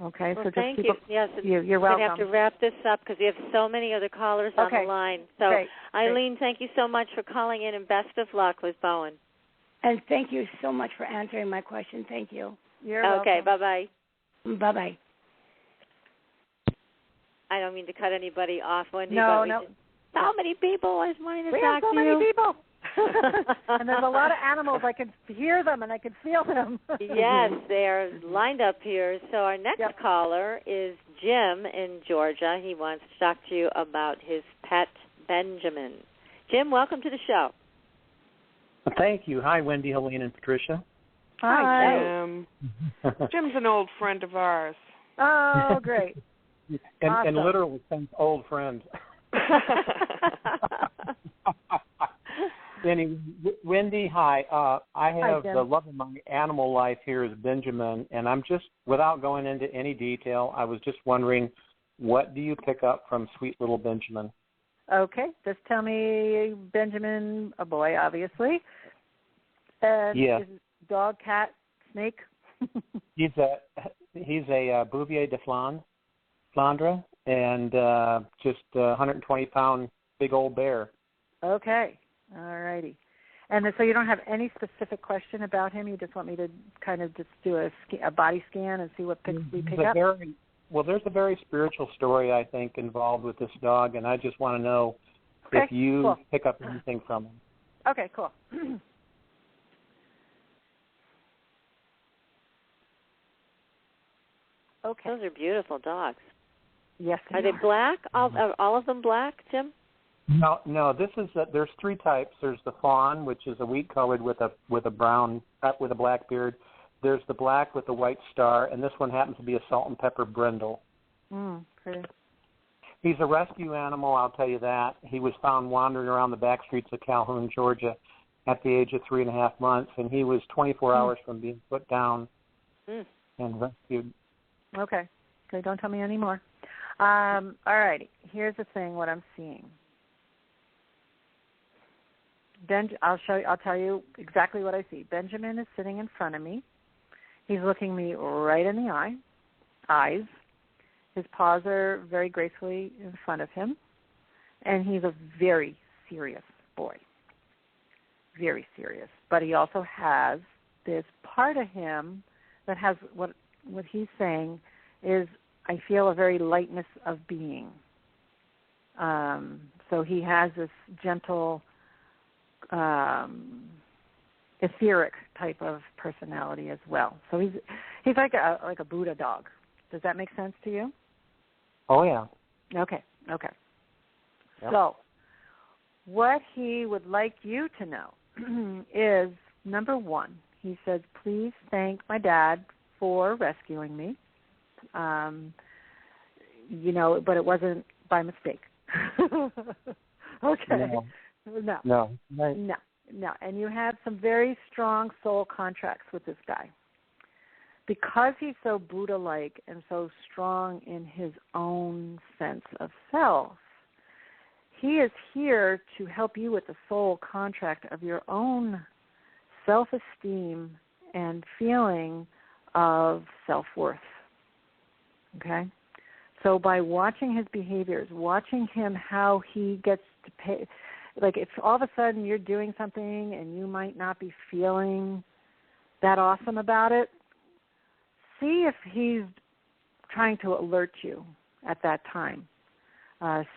Okay, well, so just thank you. Yes, you're welcome. We're going to have to wrap this up because we have so many other callers on the line. So, great. Eileen, thank you so much for calling in, and best of luck with Bowen. And thank you so much for answering my question. Thank you. You're welcome. Okay, bye-bye. Bye-bye. I don't mean to cut anybody off, Wendy. No. So many people always wanting to talk to you. We have so many people. And there's a lot of animals. I can hear them and I can feel them. Yes, they are lined up here. So our next caller is Jim in Georgia. He wants to talk to you about his pet, Benjamin. Jim, welcome to the show. Thank you. Hi, Wendy, Helene, and Patricia. Hi, Jim. Jim's an old friend of ours. Oh, great. And literally since old friends. Anyway, Wendy, hi. I have the love of my animal life here is Benjamin, and I'm just, without going into any detail, I was just wondering, what do you pick up from sweet little Benjamin? Okay, just tell me Benjamin, a boy, obviously. And is dog, cat, snake? He's a Bouvier de Flandre, and just a 120-pound big old bear. Okay. All righty. And so you don't have any specific question about him? You just want me to kind of just do a body scan and see what we pick up? There's a very spiritual story, I think, involved with this dog, and I just want to know if you pick up anything from him. Okay, cool. Okay. Those are beautiful dogs. Yes, they are. They black? Are all of them black, Jim? No. There's three types. There's the fawn, which is a wheat colored with a brown with a black beard. there's the black with the white star, and this one happens to be a salt and pepper brindle. Pretty. He's a rescue animal, I'll tell you that. He was found wandering around the back streets of Calhoun, Georgia, at the age of 3.5 months, and he was 24 hours from being put down and rescued. Okay, don't tell me any more. All righty, here's the thing, what I'm seeing. I'll tell you exactly what I see. Benjamin is sitting in front of me. He's looking me right in the eyes. His paws are very gracefully in front of him, and he's a very serious boy. Very serious. But he also has this part of him that has what he's saying is, I feel a very lightness of being. So he has this gentle, etheric type of personality as well. So he's like a Buddha dog. Does that make sense to you? Oh, yeah. Okay. Yep. So what he would like you to know is, number one, he says, please thank my dad for rescuing me. But it wasn't by mistake. Okay. No. No. And you have some very strong soul contracts with this guy. Because he's so Buddha-like and so strong in his own sense of self, he is here to help you with the soul contract of your own self-esteem and feeling of self-worth. Okay? So by watching his behaviors, watching him how he gets to pay, like if all of a sudden you're doing something and you might not be feeling that awesome about it, see if he's trying to alert you at that time.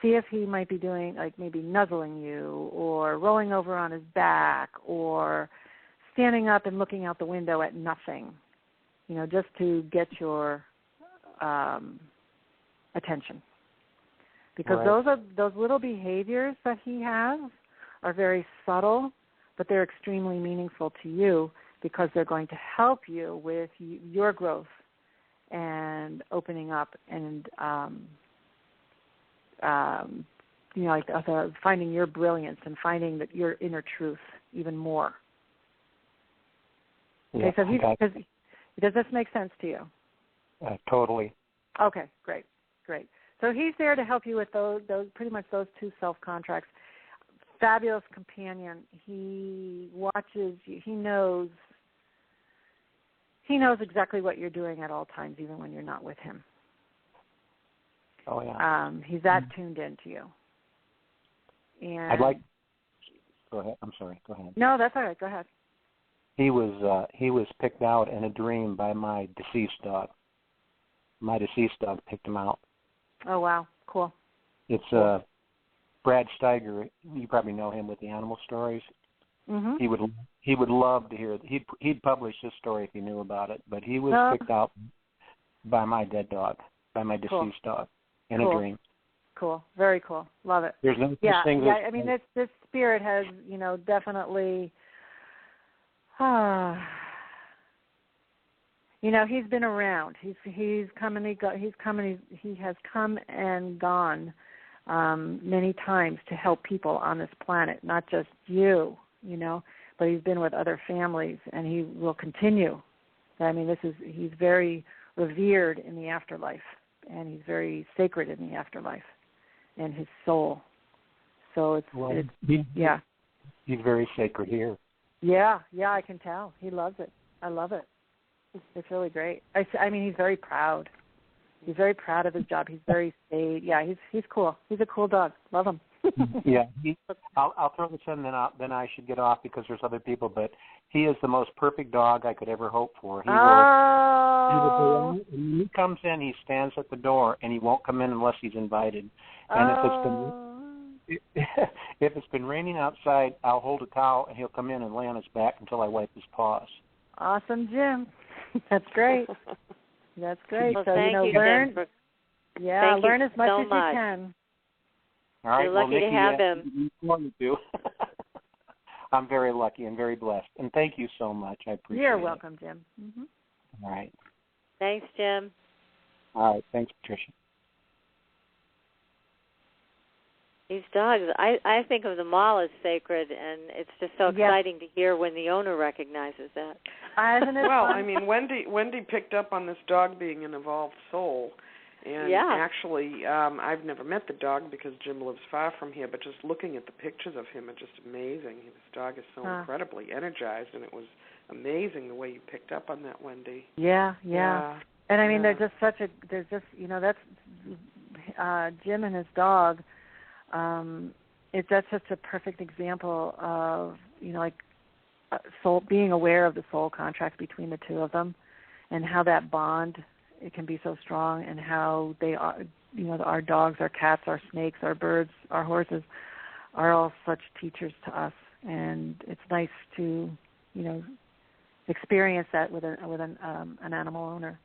See if he might be doing, like maybe nuzzling you or rolling over on his back or standing up and looking out the window at nothing, just to get your attention. Because those little behaviors that he has are very subtle, but they're extremely meaningful to you because they're going to help you with your growth and opening up and finding your brilliance and finding that your inner truth even more. Okay, so does this make sense to you? Totally. Okay, great. So he's there to help you with those pretty much those two self-contracts. Fabulous companion. He watches you. He knows exactly what you're doing at all times, even when you're not with him. Oh, yeah. He's that tuned into you. And go ahead. I'm sorry. Go ahead. No, that's all right. Go ahead. He was picked out in a dream by my deceased dog. My deceased dog picked him out. Oh, wow. Cool. It's Brad Steiger. You probably know him with the animal stories. Mm-hmm. He would love to hear. He'd publish this story if he knew about it. But he was picked out by my dead dog, by my deceased dog, in a dream. Cool. Very cool. Love it. There's no such thing. Yeah. I mean, this spirit has, definitely. He's been around. He's come and he has come and gone many times to help people on this planet, not just you, but he's been with other families, and he will continue. I mean, he's very revered in the afterlife, and he's very sacred in the afterlife, and his soul. So he's very sacred here. Yeah, I can tell. He loves it. I love it. It's really great. I mean, he's very proud. He's very proud of his job. He's very staid. Yeah, he's cool. He's a cool dog. Love him. Yeah, I'll throw this in, then I should get off because there's other people. But he is the most perfect dog I could ever hope for. When he comes in, he stands at the door, and he won't come in unless he's invited. And if it's been raining outside, I'll hold a towel, and he'll come in and lay on his back until I wipe his paws. Awesome, Jim. That's great. That's great. Well, so thank you, learn. Jim, learn as much so as much. you can. All right. You're lucky to have him. I'm very lucky and very blessed, and thank you so much. I appreciate it. You're welcome, Jim. Mm-hmm. All right. Thanks, Jim. All right. Thanks, Patricia. These dogs, I think of them all as sacred, and it's just so exciting to hear when the owner recognizes that. Well, I mean, Wendy picked up on this dog being an evolved soul, and actually, I've never met the dog because Jim lives far from here, but just looking at the pictures of him are just amazing. This dog is so incredibly energized, and it was amazing the way you picked up on that, Wendy. Yeah. And I mean, that's Jim and his dog. That's just a perfect example of, soul, being aware of the soul contract between the two of them, and how that bond, it can be so strong, and how they are, our dogs, our cats, our snakes, our birds, our horses are all such teachers to us, and it's nice to, experience that with an animal owner.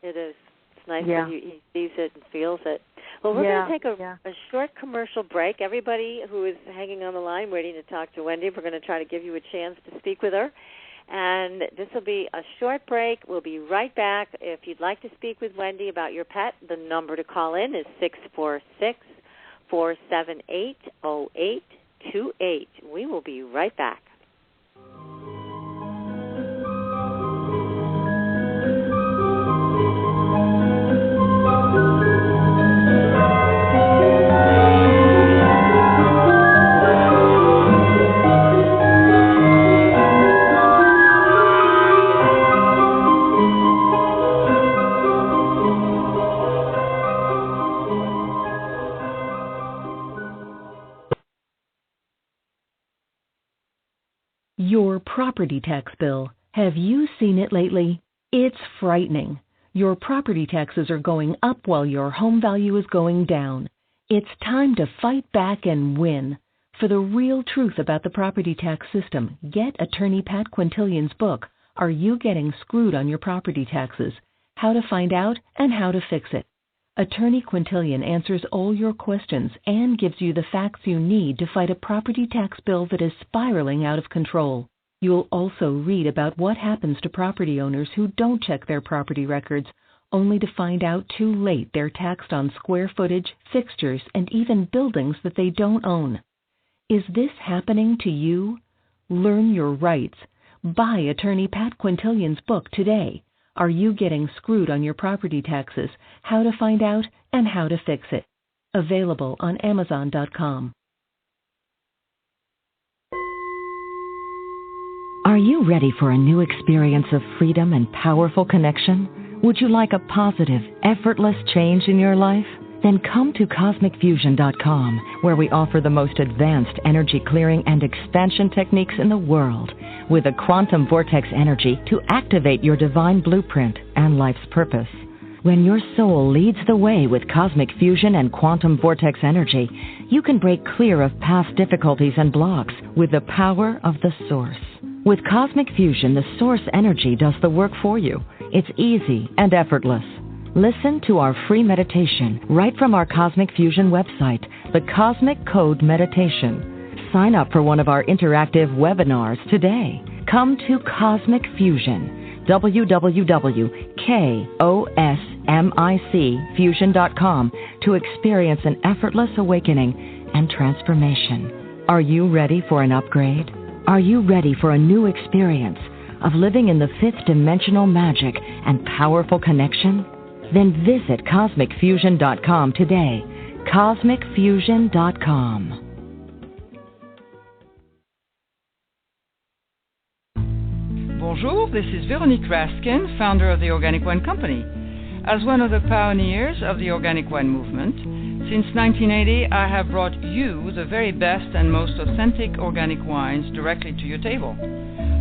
It is. It's nice when he sees it and feels it. Well, we're going to take a short commercial break. Everybody who is hanging on the line waiting to talk to Wendy, we're going to try to give you a chance to speak with her. And this will be a short break. We'll be right back. If you'd like to speak with Wendy about your pet, the number to call in is 646-478-0828. We will be right back. Your property tax bill. Have you seen it lately? It's frightening. Your property taxes are going up while your home value is going down. It's time to fight back and win. For the real truth about the property tax system, get attorney Pat Quintilian's book, Are You Getting Screwed on Your Property Taxes? How to Find Out and How to Fix It. Attorney Quintilian answers all your questions and gives you the facts you need to fight a property tax bill that is spiraling out of control. You'll also read about what happens to property owners who don't check their property records, only to find out too late they're taxed on square footage, fixtures, and even buildings that they don't own. Is this happening to you? Learn your rights. Buy attorney Pat Quintilian's book today. Are You Getting Screwed on Your Property Taxes? How to Find Out and How to Fix It. Available on Amazon.com. Are you ready for a new experience of freedom and powerful connection? Would you like a positive, effortless change in your life? Then come to CosmicFusion.com, where we offer the most advanced energy clearing and expansion techniques in the world, with a quantum vortex energy to activate your divine blueprint and life's purpose. When your soul leads the way with cosmic fusion and quantum vortex energy, you can break clear of past difficulties and blocks with the power of the source. With Cosmic Fusion, the source energy does the work for you. It's easy and effortless. Listen to our free meditation right from our Cosmic Fusion website, the Cosmic Code Meditation. Sign up for one of our interactive webinars today. Come to Cosmic Fusion, www.KOSMICfusion.com, to experience an effortless awakening and transformation. Are you ready for an upgrade? Are you ready for a new experience of living in the fifth dimensional magic and powerful connection? Then visit CosmicFusion.com today. CosmicFusion.com. Bonjour, this is Veronique Raskin, founder of the Organic Wine Company. As one of the pioneers of the organic wine movement, since 1980, I have brought you the very best and most authentic organic wines directly to your table.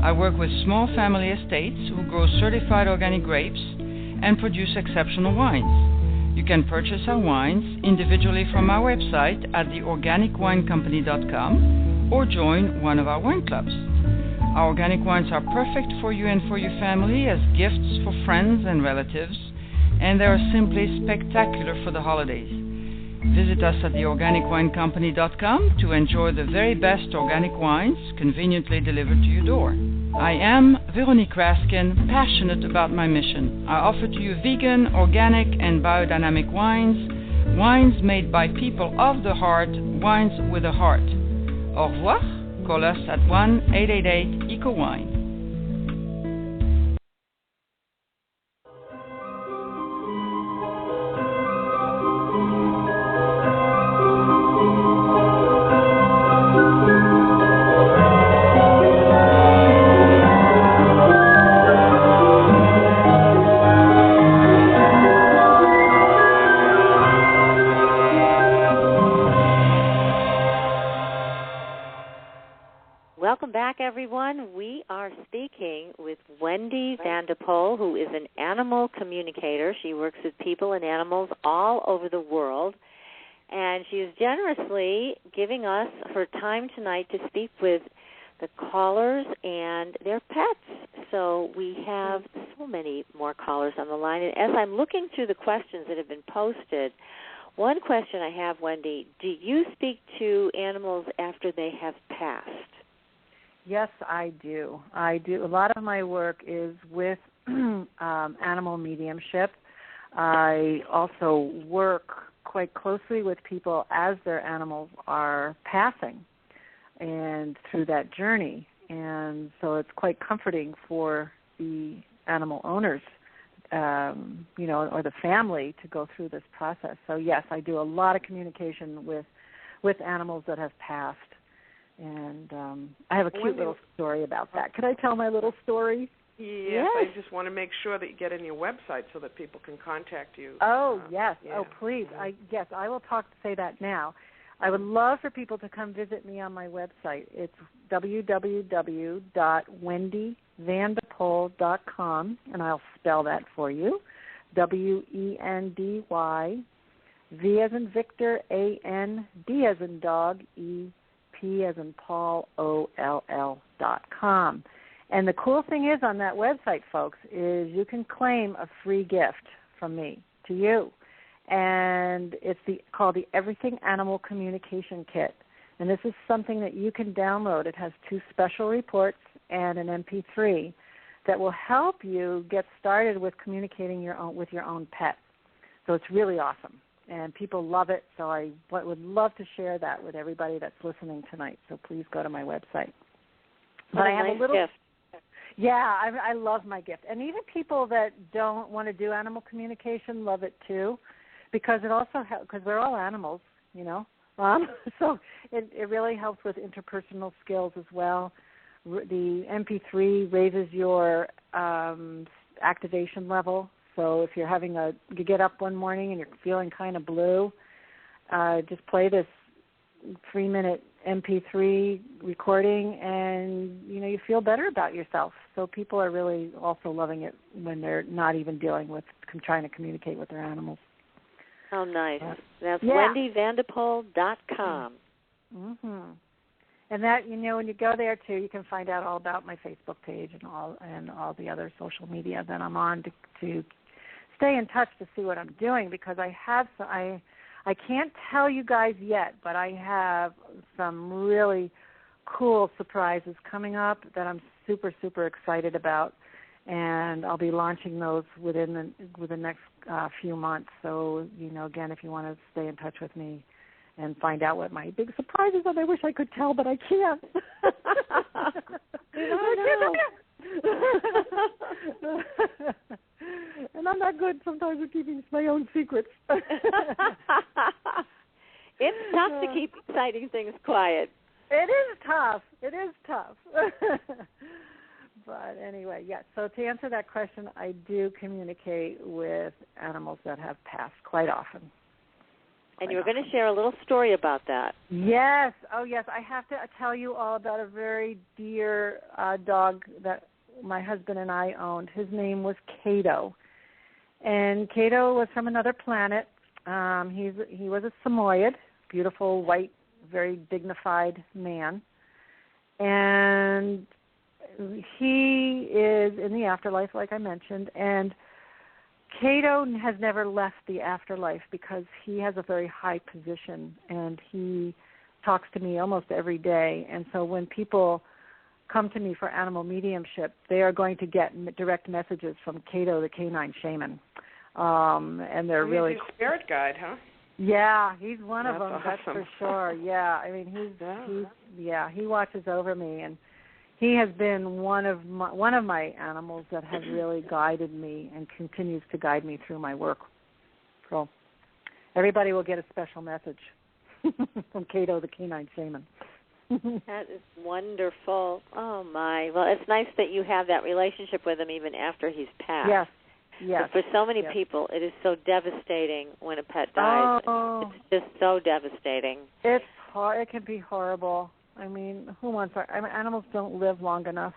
I work with small family estates who grow certified organic grapes and produce exceptional wines. You can purchase our wines individually from our website at theorganicwinecompany.com or join one of our wine clubs. Our organic wines are perfect for you and for your family as gifts for friends and relatives, and they are simply spectacular for the holidays. Visit us at theorganicwinecompany.com to enjoy the very best organic wines conveniently delivered to your door. I am Veronique Raskin, passionate about my mission. I offer to you vegan, organic, and biodynamic wines made by people of the heart, wines with a heart. Au revoir. Call us at 1-888-ECO-WINE. Welcome back, everyone. We are speaking with Wendy Vanderpoel, who is an animal communicator. She works with people and animals all over the world, and she is generously giving us her time tonight to speak with the callers and their pets. So we have so many more callers on the line. And as I'm looking through the questions that have been posted, one question I have, Wendy, do you speak to animals after they have passed? Yes, I do. I do. A lot of my work is with animal mediumship. I also work quite closely with people as their animals are passing and through that journey. And so it's quite comforting for the animal owners, or the family to go through this process. So, yes, I do a lot of communication with animals that have passed. And I have a cute little story about that. Could I tell my little story? Yes, I just want to make sure that you get in your website so that people can contact you. Oh, yes. Yeah. Oh, please. Mm-hmm. I will say that now. I would love for people to come visit me on my website. It's www.wendyvanderpoel.com, and I'll spell that for you. WENDY, V as in Victor, AND as in dog, P as in Paul, OLL.com. And the cool thing is on that website, folks, is you can claim a free gift from me to you. And it's called the Everything Animal Communication Kit. And this is something that you can download. It has 2 special reports and an MP3 that will help you get started with communicating with your own pet. So it's really awesome. And people love it, so I would love to share that with everybody that's listening tonight. So please go to my website. But I have a little gift. Yeah, I love my gift. And even people that don't want to do animal communication love it too, because it also because we're all animals, so it really helps with interpersonal skills as well. The MP3 raises your activation level. So if you get up one morning and you're feeling kind of blue, just play this 3-minute MP3 recording, and you feel better about yourself. So people are really also loving it when they're not even dealing with trying to communicate with their animals. Oh, nice. That's wendyvanderpoel.com. Mm-hmm. And that, when you go there too, you can find out all about my Facebook page and all the other social media that I'm on to stay in touch to see what I'm doing, because I can't tell you guys yet, but I have some really cool surprises coming up that I'm super, super excited about, and I'll be launching those within the next few months. So, again, if you want to stay in touch with me and find out what my big surprises are, I wish I could tell, but I can't. And I'm not good sometimes with keeping my own secrets. It's tough to keep exciting things quiet. It is tough. But anyway, yes. So to answer that question, I do communicate with animals that have passed quite often. And you were going to share a little story about that. Yes. Oh, yes. I have to tell you all about a very dear dog that my husband and I owned. His name was Cato. And Cato was from another planet. He was a Samoyed, beautiful, white, very dignified man. And he is in the afterlife, like I mentioned. And Cato has never left the afterlife because he has a very high position, and he talks to me almost every day. And so when people come to me for animal mediumship, they are going to get direct messages from Cato, the canine shaman. And they're really... He's your spirit guide, huh? Yeah, he's one of them, awesome. that's for sure. Yeah, I mean, he watches over me, and he has been one of my animals that has really guided me and continues to guide me through my work. So everybody will get a special message from Cato, the canine shaman. That is wonderful. Oh, my. Well, it's nice that you have that relationship with him even after he's passed. Yes. But for so many people, it is so devastating when a pet dies. Oh. It's just so devastating. It's hard. It can be horrible. I mean, who wants animals don't live long enough.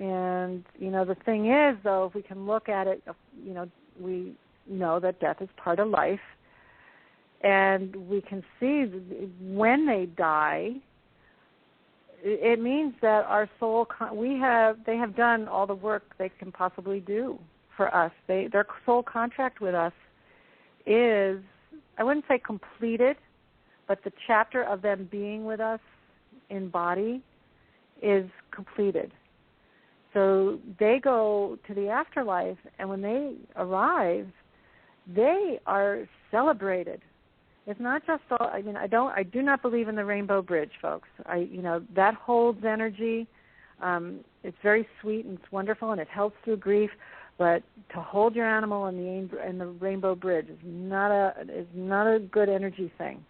And, the thing is, though, if we can look at it, we know that death is part of life. And we can see when they die, it means that our soul, they have done all the work they can possibly do for us. Their soul contract with us is, I wouldn't say completed, but the chapter of them being with us in body is completed. So they go to the afterlife, and when they arrive, they are celebrated. It's not just all. I mean, I do not believe in the rainbow bridge, folks. That holds energy. It's very sweet and it's wonderful, and it helps through grief. But to hold your animal in the rainbow bridge is not a good energy thing.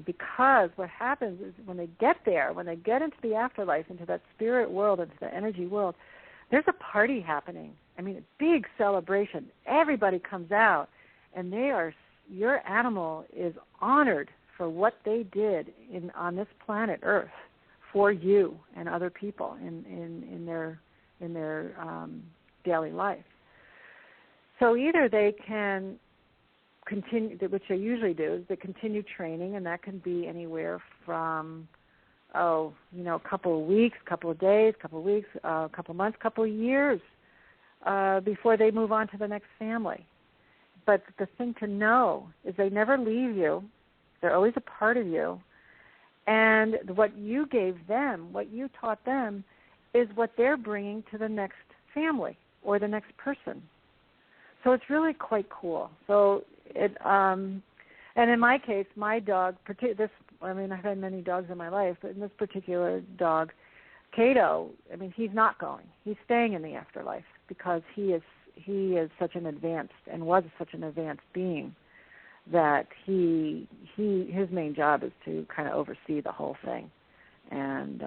Because what happens is when they get there, when they get into the afterlife, into that spirit world, into the energy world, there's a party happening. I mean, a big celebration. Everybody comes out, and your animal is honored for what they did on this planet Earth for you and other people in their daily life. So either they can continue, which they usually do, is they continue training, and that can be anywhere from a couple of weeks, couple of days, couple of weeks, a couple of months, couple of years before they move on to the next family. But the thing to know is they never leave you. They're always a part of you. And what you gave them, what you taught them, is what they're bringing to the next family or the next person. So it's really quite cool. So and in my case, my dog, I've had many dogs in my life, but in this particular dog, Cato, he's not going. He's staying in the afterlife because he is such an advanced and was such an advanced being that his main job is to kind of oversee the whole thing and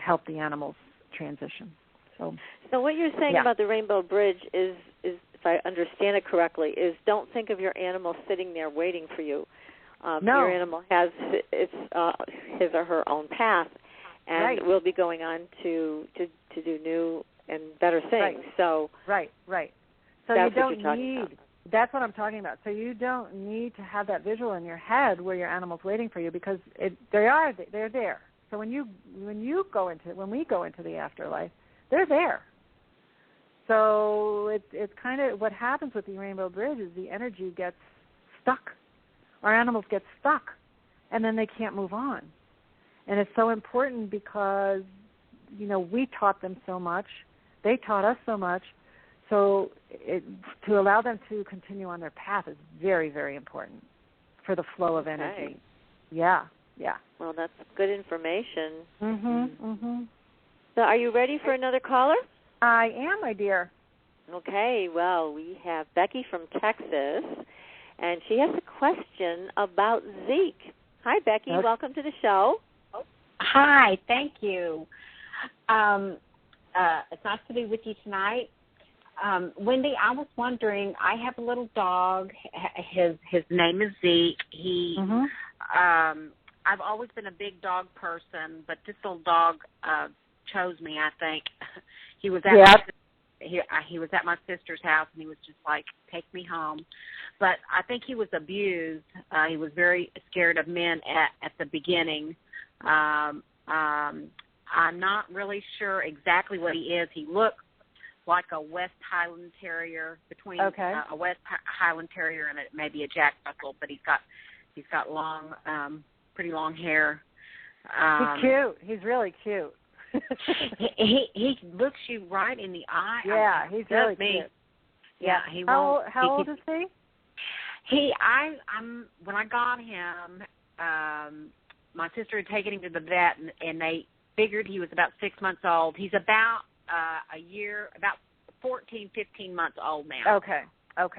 help the animals transition. So what you're saying about the Rainbow Bridge is, if I understand it correctly, is don't think of your animal sitting there waiting for you. No. Your animal has his or her own path, and will be going on to do new and better things. Right. So right. So that's you what don't you're talking need. about. That's what I'm talking about. So you don't need to have that visual in your head where your animal's waiting for you because they're there. So when we go into the afterlife, they're there. So it's kind of what happens with the Rainbow Bridge is the energy gets stuck. Our animals get stuck, and then they can't move on. And it's so important because we taught them so much, they taught us so much. So to allow them to continue on their path is very, very important for the flow of energy. Yeah. Well, that's good information. Mm-hmm. So are you ready for another caller? I am, my dear. Okay. Well, we have Becky from Texas, and she has a question about Zeke. Hi, Becky. Okay. Welcome to the show. Hi. Thank you. It's nice to be with you tonight. Wendy, I was wondering, I have a little dog. His name is Zeke. I've always been a big dog person, but this little dog chose me, I think. He was at he was at my sister's house, and he was just like, take me home. But I think he was abused. He was very scared of men at the beginning. I'm not really sure exactly what he is. He looks like a West Highland Terrier, between a West Highland Terrier and maybe a Jack Russell, but he's got long, pretty long hair. He's cute. He's really cute. he looks you right in the eye. Yeah, he's really cute. Yeah, he won't. How old is he? When I got him, my sister had taken him to the vet, and they figured he was about 6 months old. He's about about 14, 15 months old now. Okay. All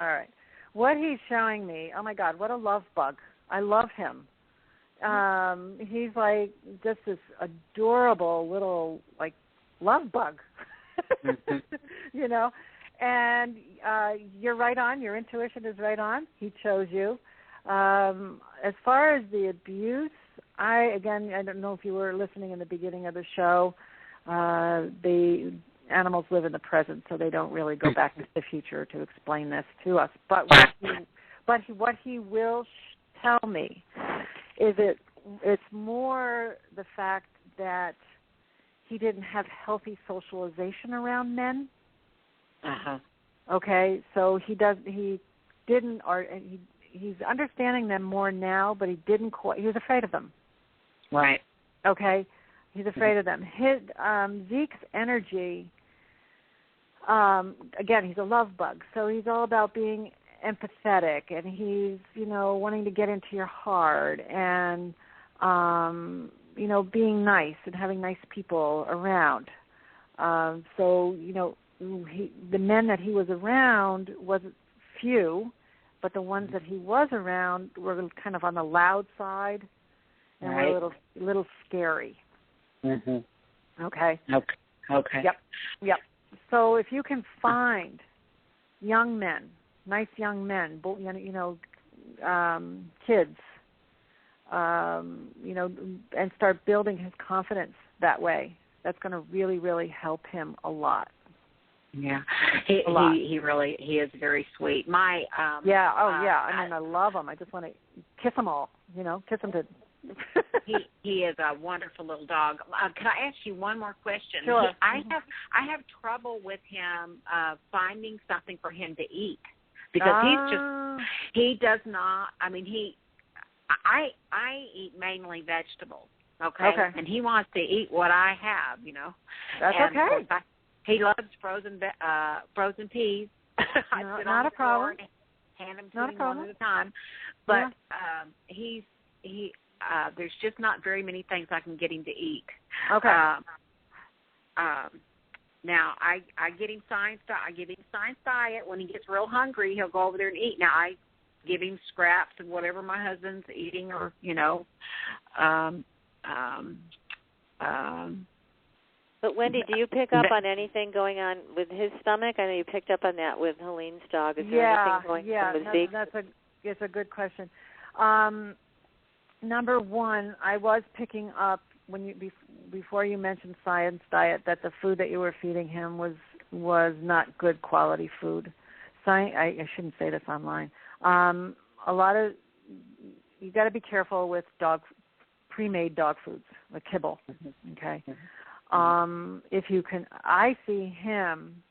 right. What he's showing me, oh my God, what a love bug. I love him. He's like just this adorable little like love bug. You know? And you're right on. Your intuition is right on. He chose you. As far as the abuse, I don't know if you were listening in the beginning of the show. The animals live in the present, so they don't really go back to the future to explain this to us. But what he will tell me is it's more the fact that he didn't have healthy socialization around men. Uh-huh. Okay, so he's understanding them more now, but he was afraid of them. Right. Okay, he's afraid of them. His Zeke's energy, again, he's a love bug, so he's all about being empathetic, and he's, wanting to get into your heart, and, being nice and having nice people around. So, the men that he was around wasn't few, but the ones that he was around were kind of on the loud side and were a little scary. Mm-hmm. Okay. Okay. Yep. So if you can find young men, nice young men, kids, and start building his confidence that way, that's going to really, really help him a lot. Yeah, he is very sweet. I mean, I love him. I just want to kiss them all. Kiss them to. he is a wonderful little dog. Can I ask you one more question? Sure. I have trouble with him finding something for him to eat because he does not. I mean, I eat mainly vegetables. Okay. And he wants to eat what I have. That's okay. He loves frozen peas. Not a problem. Hand them to him one at a time. But there's just not very many things I can get him to eat. Okay. Now I get him science diet. When he gets real hungry, he'll go over there and eat. Now I give him scraps of whatever my husband's eating, or But Wendy, do you pick up on anything going on with his stomach? I know you picked up on that with Helene's dog. Is there anything going on with Zeke? That's a good question. Number one, I was picking up before you mentioned science diet that the food that you were feeding him was not good quality food. I shouldn't say this online. You got to be careful with pre-made dog foods, like kibble. Okay. If you can, I see him.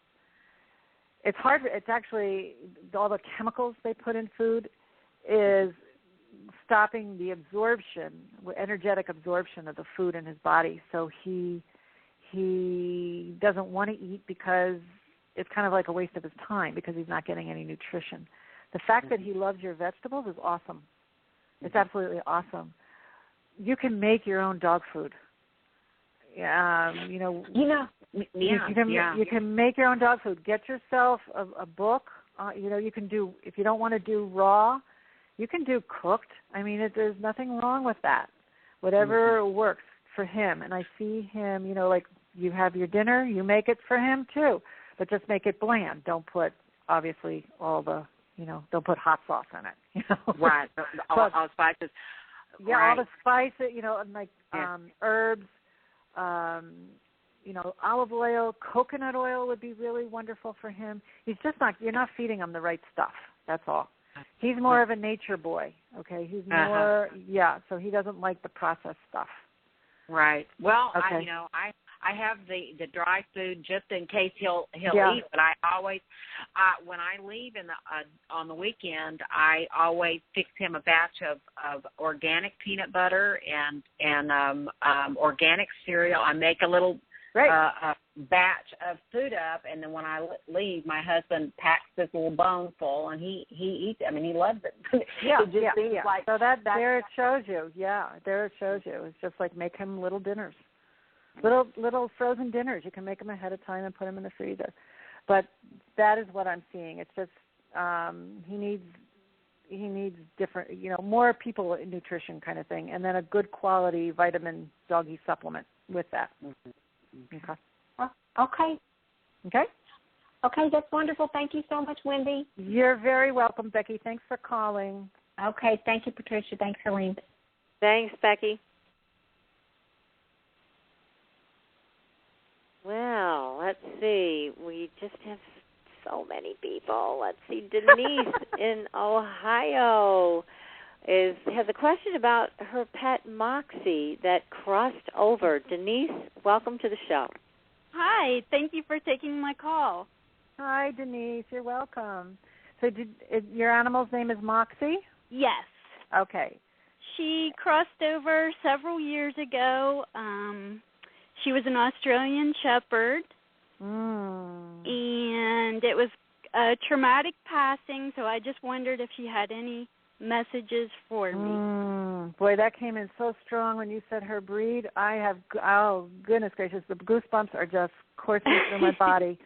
It's hard. It's actually all the chemicals they put in food is stopping the energetic absorption of the food in his body. So he doesn't want to eat because it's kind of like a waste of his time because he's not getting any nutrition. The fact that he loves your vegetables is awesome. It's absolutely awesome. You can make your own dog food. You can make your own dog food. Get yourself a book. You can do, if you don't want to do raw, you can do cooked. I mean, there's nothing wrong with that. Whatever works for him. And I see him, like you have your dinner, you make it for him too, but just make it bland. Don't put obviously all the, don't put hot sauce in it. Right. All spices. Yeah, right. all the spices, like herbs. Olive oil, coconut oil would be really wonderful for him. You're not feeding him the right stuff. That's all. He's more of a nature boy, okay? He's more, so he doesn't like the processed stuff. Right. Well, okay. I have the dry food just in case he'll eat. But I always, when I leave on the weekend, I always fix him a batch of organic peanut butter and organic cereal. I make a little batch of food up, and then when I leave, my husband packs this little bone full, and he eats it. I mean, he loves it. It just seems like so there it shows you. Yeah, there it shows you. It's just like make him little dinners, little frozen dinners. You can make them ahead of time and put them in the freezer. But that is what I'm seeing. It's just he needs different, more people in nutrition kind of thing, and then a good quality vitamin doggy supplement with that. Mm-hmm. Okay. Well, okay. Okay. Okay, that's wonderful. Thank you so much, Wendy. You're very welcome, Becky. Thanks for calling. Okay, thank you, Patricia. Thanks, Helene. Thanks, Becky. Well, let's see. We just have so many people. Let's see. Denise in Ohio has a question about her pet Moxie that crossed over. Denise, welcome to the show. Hi, thank you for taking my call. Hi, Denise. You're welcome. So your animal's name is Moxie? Yes. Okay. She crossed over several years ago. She was an Australian Shepherd, and it was a traumatic passing, so I just wondered if she had any messages for me. Boy, that came in so strong when you said her breed. I have, oh, goodness gracious, the goosebumps are just coursing through my body.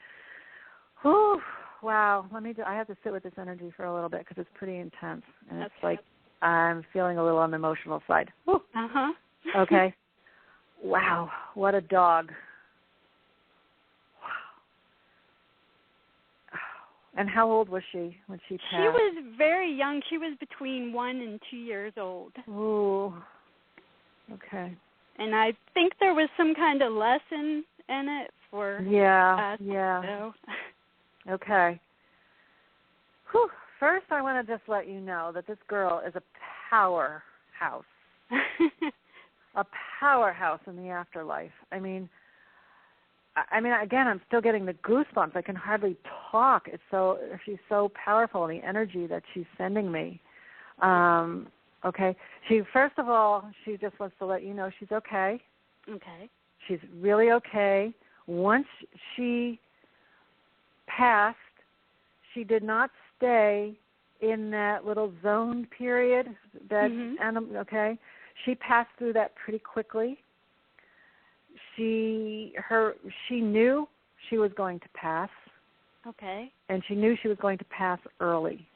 Whew, wow. I have to sit with this energy for a little bit because it's pretty intense. And it's like I'm feeling a little on the emotional side. Whew. Okay. Wow, what a dog. And how old was she when she passed? She was very young. She was between 1 and 2 years old. Ooh. Okay. And I think there was some kind of lesson in it for us. Yeah. Okay. Whew. First, I want to just let you know that this girl is a powerhouse. A powerhouse in the afterlife. I mean, again, I'm still getting the goosebumps. I can hardly talk. She's so powerful, the energy that she's sending me. Okay. First of all, she just wants to let you know she's okay. Okay. She's really okay. Once she passed, she did not stay in that little zone period. Okay. She passed through that pretty quickly. She knew she was going to pass. Okay. And she knew she was going to pass early.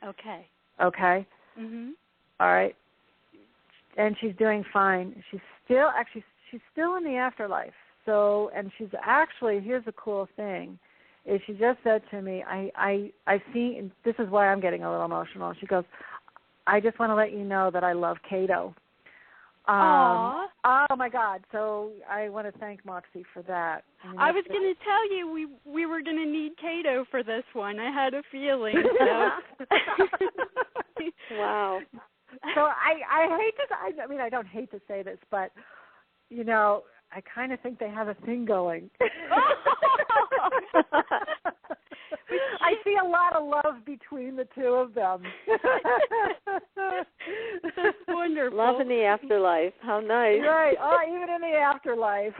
Okay. Okay? Mhm. All right. And she's doing fine. She's still in the afterlife. So, and she's actually, here's the cool thing, is she just said to me, I see, and this is why I'm getting a little emotional. She goes, I just want to let you know that I love Cato. Aww. Oh my God! So I want to thank Moxie for that. I was going to tell you we were going to need Cato for this one. I had a feeling. So. Wow. So I hate to. I mean, I don't hate to say this, but I kind of think they have a thing going. I see a lot of love between the two of them. That's wonderful. Love in the afterlife. How nice. Right. Oh, even in the afterlife.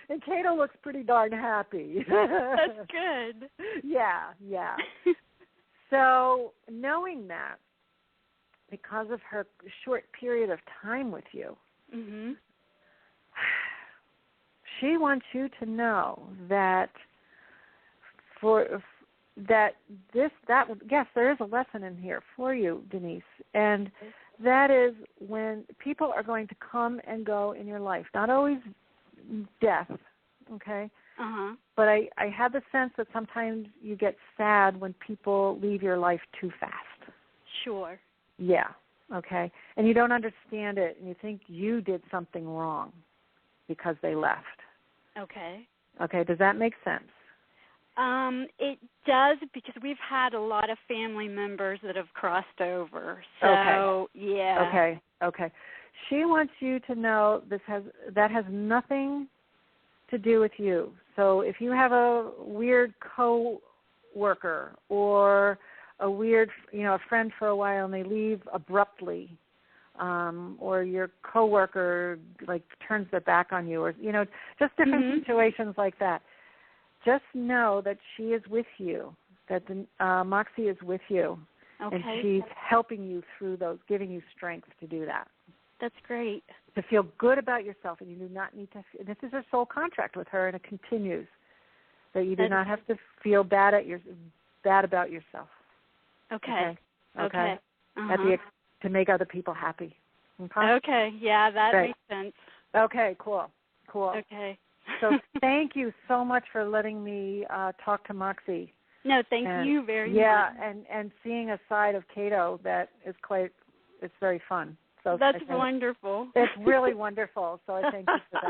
And Cato looks pretty darn happy. That's good. Yeah. So knowing that, because of her short period of time with you, she wants you to know that yes, there is a lesson in here for you, Denise, and that is when people are going to come and go in your life, not always death, okay? But I have the sense that sometimes you get sad when people leave your life too fast. Sure. Yeah, okay? And you don't understand it, and you think you did something wrong because they left. Okay. Okay, does that make sense? It does, because we've had a lot of family members that have crossed over. So, yeah. Okay. She wants you to know that has nothing to do with you. So if you have a weird co-worker or a weird, a friend for a while and they leave abruptly, or your coworker turns their back on you, or just different situations like that. Just know that she is with you. That Moxie is with you, and she's helping you through those, giving you strength to do that. That's great. To feel good about yourself, and you do not need to. This is a soul contract with her, and it continues. That you do not have to feel bad about yourself. Okay. To make other people happy. Okay. Yeah, that makes sense. Okay. Cool. Okay. So thank you so much for letting me talk to Moxie. No, thank you very much. Yeah, and seeing a side of Cato that is it's very fun. So that's wonderful. It's really wonderful. So I thank you for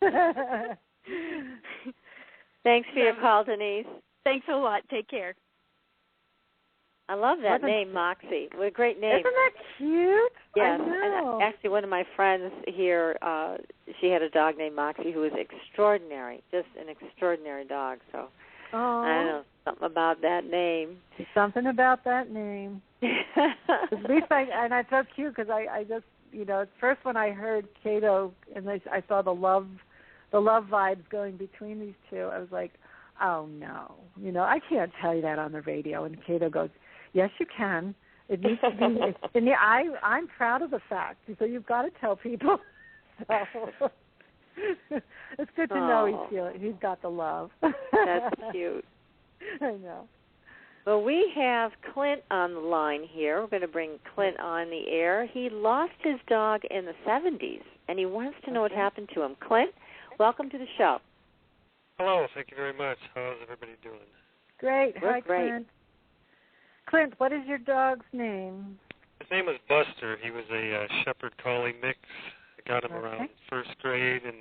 that. Thanks for your call, Denise. Thanks a lot. Take care. I love that name, Moxie. What a great name. Isn't that cute? Yes. I know. And actually, one of my friends here, she had a dog named Moxie who was extraordinary, just an extraordinary dog. So I don't know, something about that name. Something about that name. At least and it's so cute because I just, at first when I heard Cato and I saw the love vibes going between these two, I was like, oh no, I can't tell you that on the radio. And Cato goes, yes, you can. It needs to be. And I'm proud of the fact. So you've got to tell people. So it's good to know he's got the love. That's cute. I know. Well, we have Clint on the line here. We're going to bring Clint on the air. He lost his dog in the 70s, and he wants to know what happened to him. Clint, welcome to the show. Hello. Thank you very much. How's everybody doing? Great. We're Hi, great. Clint. Clint, what is your dog's name? His name was Buster. He was a Shepherd Collie mix. I got him around first grade, and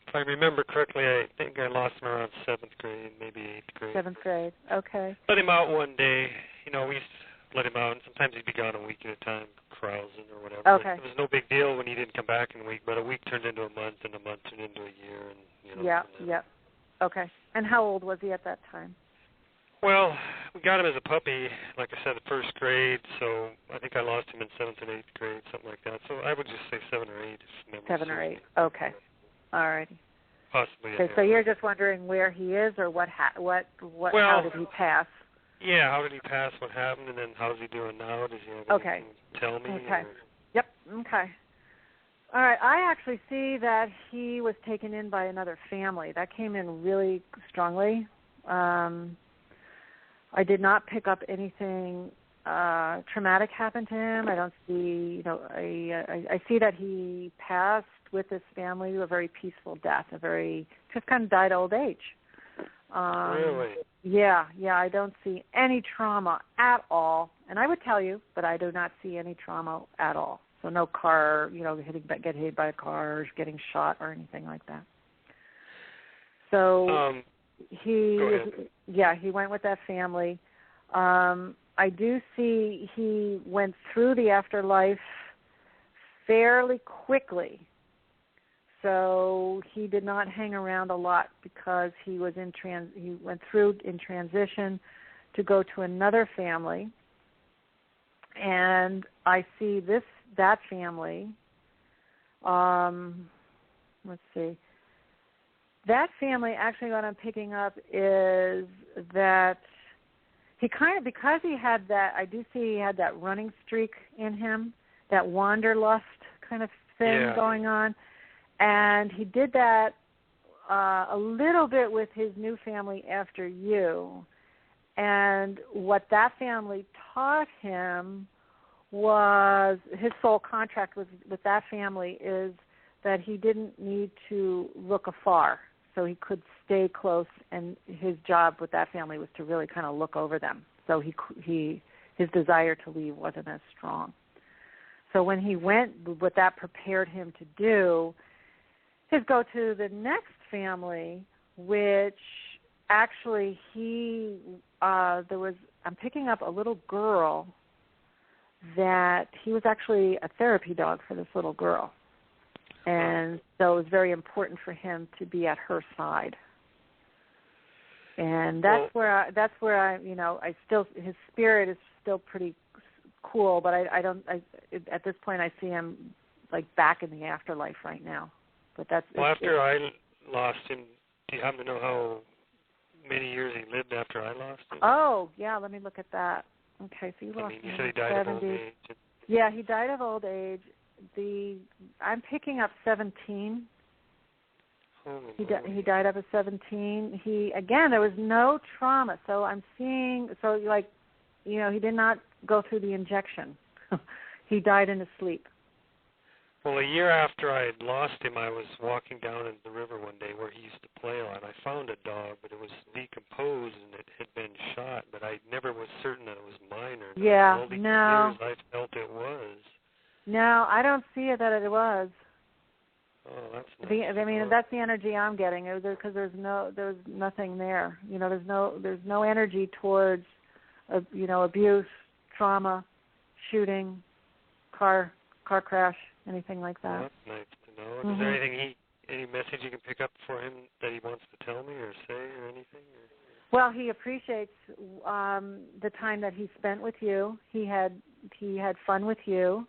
if I remember correctly, I think I lost him around 7th grade, maybe 8th grade. 7th grade, okay. Let him out one day. We used to let him out, and sometimes he'd be gone a week at a time, carousing or whatever. Okay. It was no big deal when he didn't come back in a week, but a week turned into a month, and a month turned into a year. And Yeah. Okay. And how old was he at that time? Well, we got him as a puppy, like I said, first grade, so I think I lost him in 7th and 8th grade, something like that. So I would just say 7 or 8. 7 or 8, okay. All righty. Possibly. Okay, so you're just wondering where he is or how did he pass? Yeah, how did he pass, what happened, and then how's he doing now? Does he have anything to tell me? Okay. Yep, okay. All right, I actually see that he was taken in by another family. That came in really strongly. I did not pick up anything traumatic happened to him. I don't see, I see that he passed with his family a very peaceful death, just kind of died old age. Really? Yeah, I don't see any trauma at all. And I would tell you, but I do not see any trauma at all. So no car, get hit by a car or getting shot or anything like that. So he went with that family. I do see he went through the afterlife fairly quickly. So he did not hang around a lot because he was he went through in transition to go to another family. And I see that family, let's see. That family, actually what I'm picking up is that because he had that, I do see he had that running streak in him, that wanderlust kind of thing going on. And he did that a little bit with his new family after you. And what that family taught him was his soul contract with that family is that he didn't need to look afar, so he could stay close, and his job with that family was to really kind of look over them. So his desire to leave wasn't as strong. So when he went, what that prepared him to do is go to the next family, which actually I'm picking up a little girl that he was actually a therapy dog for this little girl. And so it was very important for him to be at her side. And that's where I his spirit is still pretty cool, but I at this point I see him like back in the afterlife right now. But that's after I lost him, do you happen to know how many years he lived after I lost him? Oh, yeah, let me look at that. Okay, so you lost him. You said he died 70. Of old age. Yeah, he died of old age. I'm picking up 17. He died of a 17. There was no trauma. So I'm seeing, he did not go through the injection. He died in his sleep. Well, a year after I had lost him, I was walking down in the river one day where he used to play a lot. I found a dog, but it was decomposed and it had been shot, but I never was certain that it was mine or not. Yeah, all these no. years I felt it was. No, I don't see it that it was. Oh, that's nice. That's the energy I'm getting, because there's nothing there. There's no energy towards, abuse, trauma, shooting, car crash, anything like that. Well, that's nice to know. Mm-hmm. Is there any message you can pick up for him that he wants to tell me or say or anything? Well, he appreciates the time that he spent with you. He had fun with you.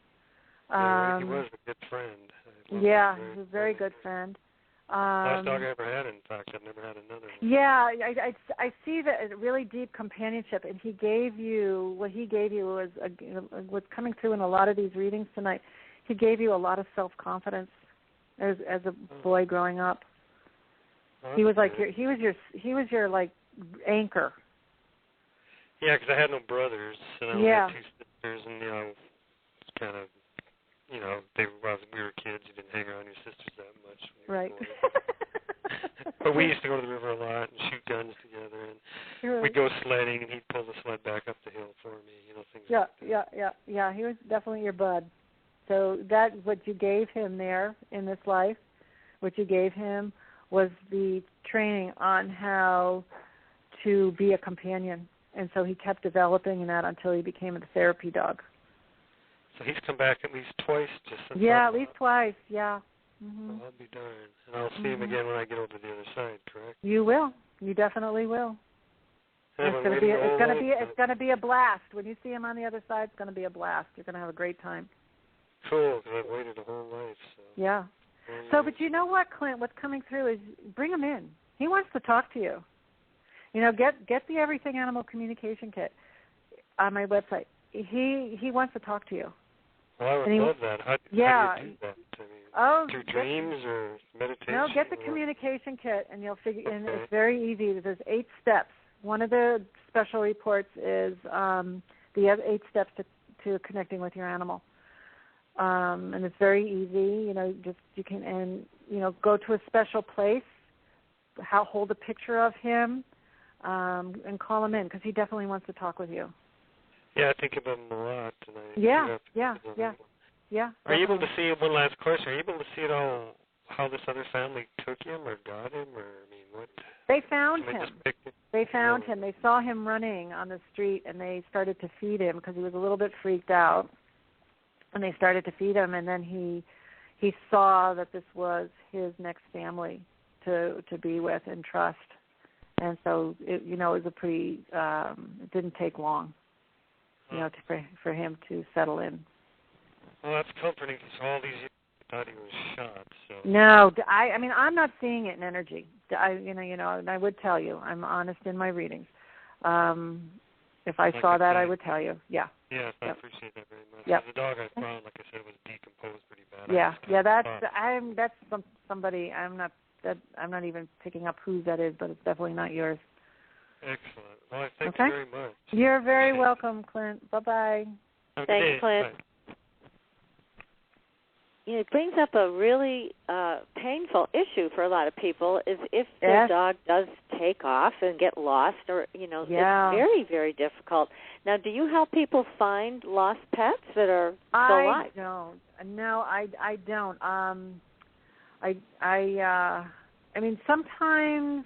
Yeah, he was a good friend. Yeah, he was a very good friend. Last dog I ever had, in fact. I've never had another one. Yeah, I see that really deep companionship, and what he gave you was what's coming through in a lot of these readings tonight. He gave you a lot of self-confidence as a boy growing up. He was like he was your like anchor. Yeah, because I had no brothers, and I only had two sisters, and it's kind of. We were kids. You didn't hang around your sisters that much. Right. But we used to go to the river a lot and shoot guns together, and we'd go sledding, and he'd pull the sled back up the hill for me. Things like that. Yeah. He was definitely your bud. So that's what you gave him there in this life. What you gave him was the training on how to be a companion, and so he kept developing that until he became a therapy dog. So he's come back at least twice just since at least twice, yeah. Mm-hmm. Well, I'll be darned. And I'll see him again when I get over to the other side, correct? You will. You definitely will. It's going to be a blast. When you see him on the other side, it's going to be a blast. You're going to have a great time. Cool, because I've waited a whole life. So. Yeah. So, but you know what, Clint? What's coming through is bring him in. He wants to talk to you. Get the Everything Animal Communication Kit on my website. He wants to talk to you. Well, I would love that. How do you do that? Through dreams or meditation? No, get the communication kit, and you'll figure. Okay. And it's very easy. There's 8 steps. One of the special reports is the 8 steps to connecting with your animal, and it's very easy. You can go to a special place, hold a picture of him, and call him in because he definitely wants to talk with you. Yeah, I think of him a lot. And yeah. Are you able to see, one last question, are you able to see at all how this other family took him or got him, or, what? They found him. They found him. They saw him running on the street, and they started to feed him because he was a little bit freaked out. And they started to feed him, and then he saw that this was his next family to be with and trust. And so, it was a pretty, it didn't take long. For him to settle in. Well, that's comforting because all these years I thought he was shot. So. No, I'm not seeing it in energy. And I would tell you, I'm honest in my readings. If I saw that, I would tell you. Yeah. Yes, I appreciate that very much. Yep. The dog I found, like I said, was decomposed pretty bad. That's somebody. I'm not even picking up whose that is, but it's definitely not yours. Excellent. Well, thank you very much. You're very welcome, Clint. Bye-bye. Thanks, Clint. It brings up a really painful issue for a lot of people is if their dog does take off and get lost or, it's very, very difficult. Now, do you help people find lost pets that are still alive? I don't. No, I don't. Sometimes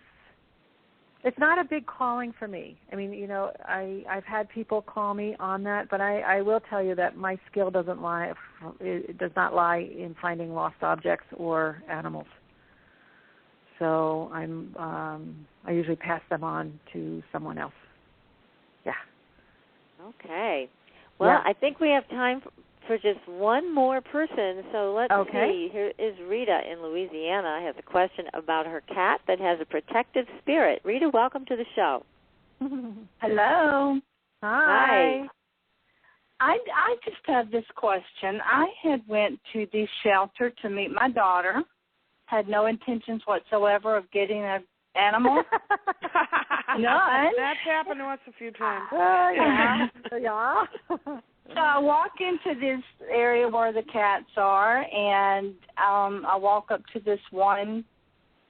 It's not a big calling for me. I mean, I've had people call me on that, but I will tell you that my skill does not lie in finding lost objects or animals. So I usually pass them on to someone else. Yeah. Okay. Well, I think we have time for just one more person. So let's see. Here is Rita in Louisiana. Has a question about her cat that has a protective spirit. Rita, welcome to the show. Hello. Hi. I just have this question. I had went to the shelter to meet my daughter. Had no intentions whatsoever of getting an animal. None. That's happened to us a few times. Yeah. So I walk into this area where the cats are, and I walk up to this one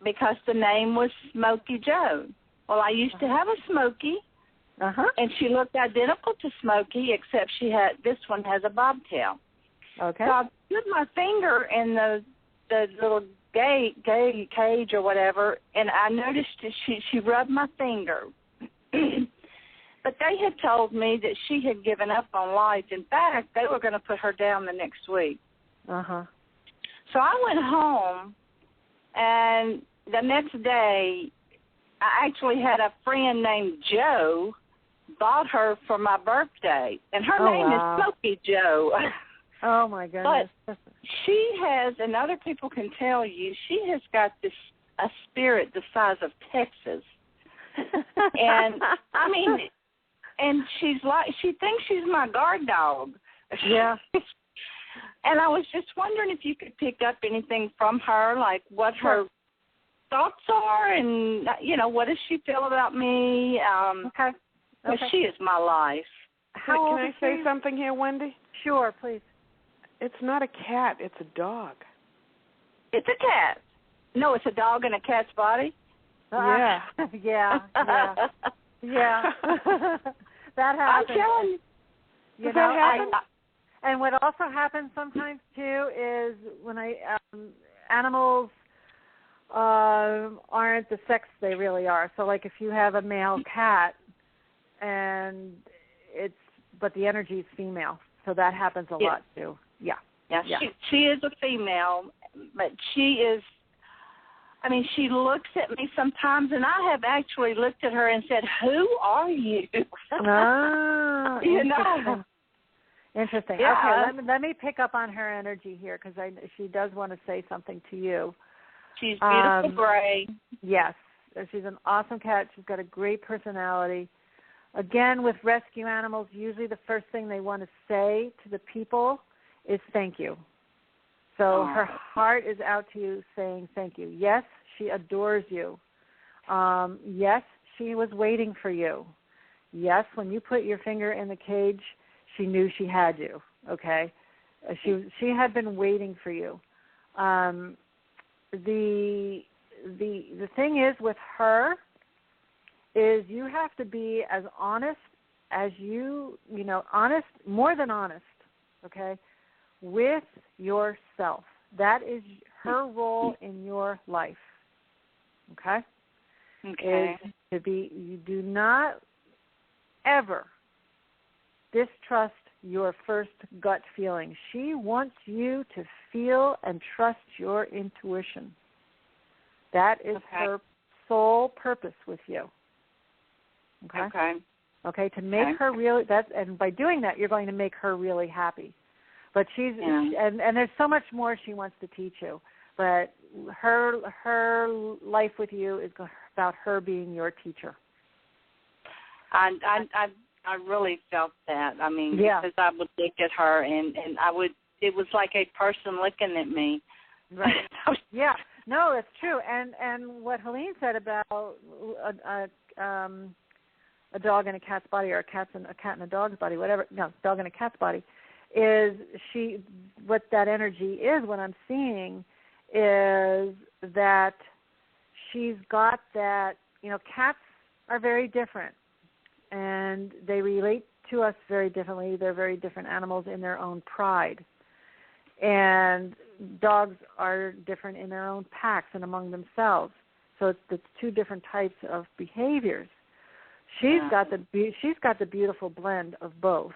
because the name was Smokey Joe. Well, I used to have a Smokey, and she looked identical to Smokey, except this one has a bobtail. Okay. So I put my finger in the little cage or whatever, and I noticed that she rubbed my finger. But they had told me that she had given up on life. In fact, they were going to put her down the next week. So I went home, and the next day, I actually had a friend named Joe bought her for my birthday, and her name is Smokey Joe. Oh, my goodness. But she has, and other people can tell you, she has got a spirit the size of Texas. And, I mean, and she thinks she's my guard dog. Yeah. And I was just wondering if you could pick up anything from her, like what her thoughts are, and, what does she feel about me? Okay. She is my life. Can I say something here, Wendy? Sure, please. It's not a cat. It's a dog. It's a cat. No, it's a dog in a cat's body? Yeah. Yeah. That happens. I'm telling you. That happen? And what also happens sometimes, too, is when animals aren't the sex they really are. So, like, if you have a male cat, but the energy is female, so that happens a lot, too. Yeah. She is a female, but she is, she looks at me sometimes, and I have actually looked at her and said, "Who are you?" Interesting. Yeah. Okay, let me pick up on her energy here, because she does want to say something to you. She's beautiful gray. Yes. She's an awesome cat. She's got a great personality. Again, with rescue animals, usually the first thing they want to say to the people is thank you. So her heart is out to you saying thank you. Yes, she adores you. Yes, she was waiting for you. Yes, when you put your finger in the cage, she knew she had you, okay? She had been waiting for you. The thing is with her is you have to be as honest as honest, more than honest, okay, with yourself. That is her role in your life, okay? Okay. Is to be, you do not ever distrust your first gut feeling. She wants you to feel and trust your intuition. That is her sole purpose with you. Okay, to make her really, and by doing that, you're going to make her really happy. But and there's so much more she wants to teach you. But her life with you is about her being your teacher. I really felt that. Because I would look at her and it was like a person looking at me. Right. Yeah. No, that's true. And what Helene said about a dog in a cat's body, or a cat in a dog's body, whatever. No, dog in a cat's body, is what that energy is. What I'm seeing is that she's got that. Cats are very different, and they relate to us very differently. They're very different animals in their own pride. And dogs are different in their own packs and among themselves. So it's two different types of behaviors. She's got the beautiful blend of both,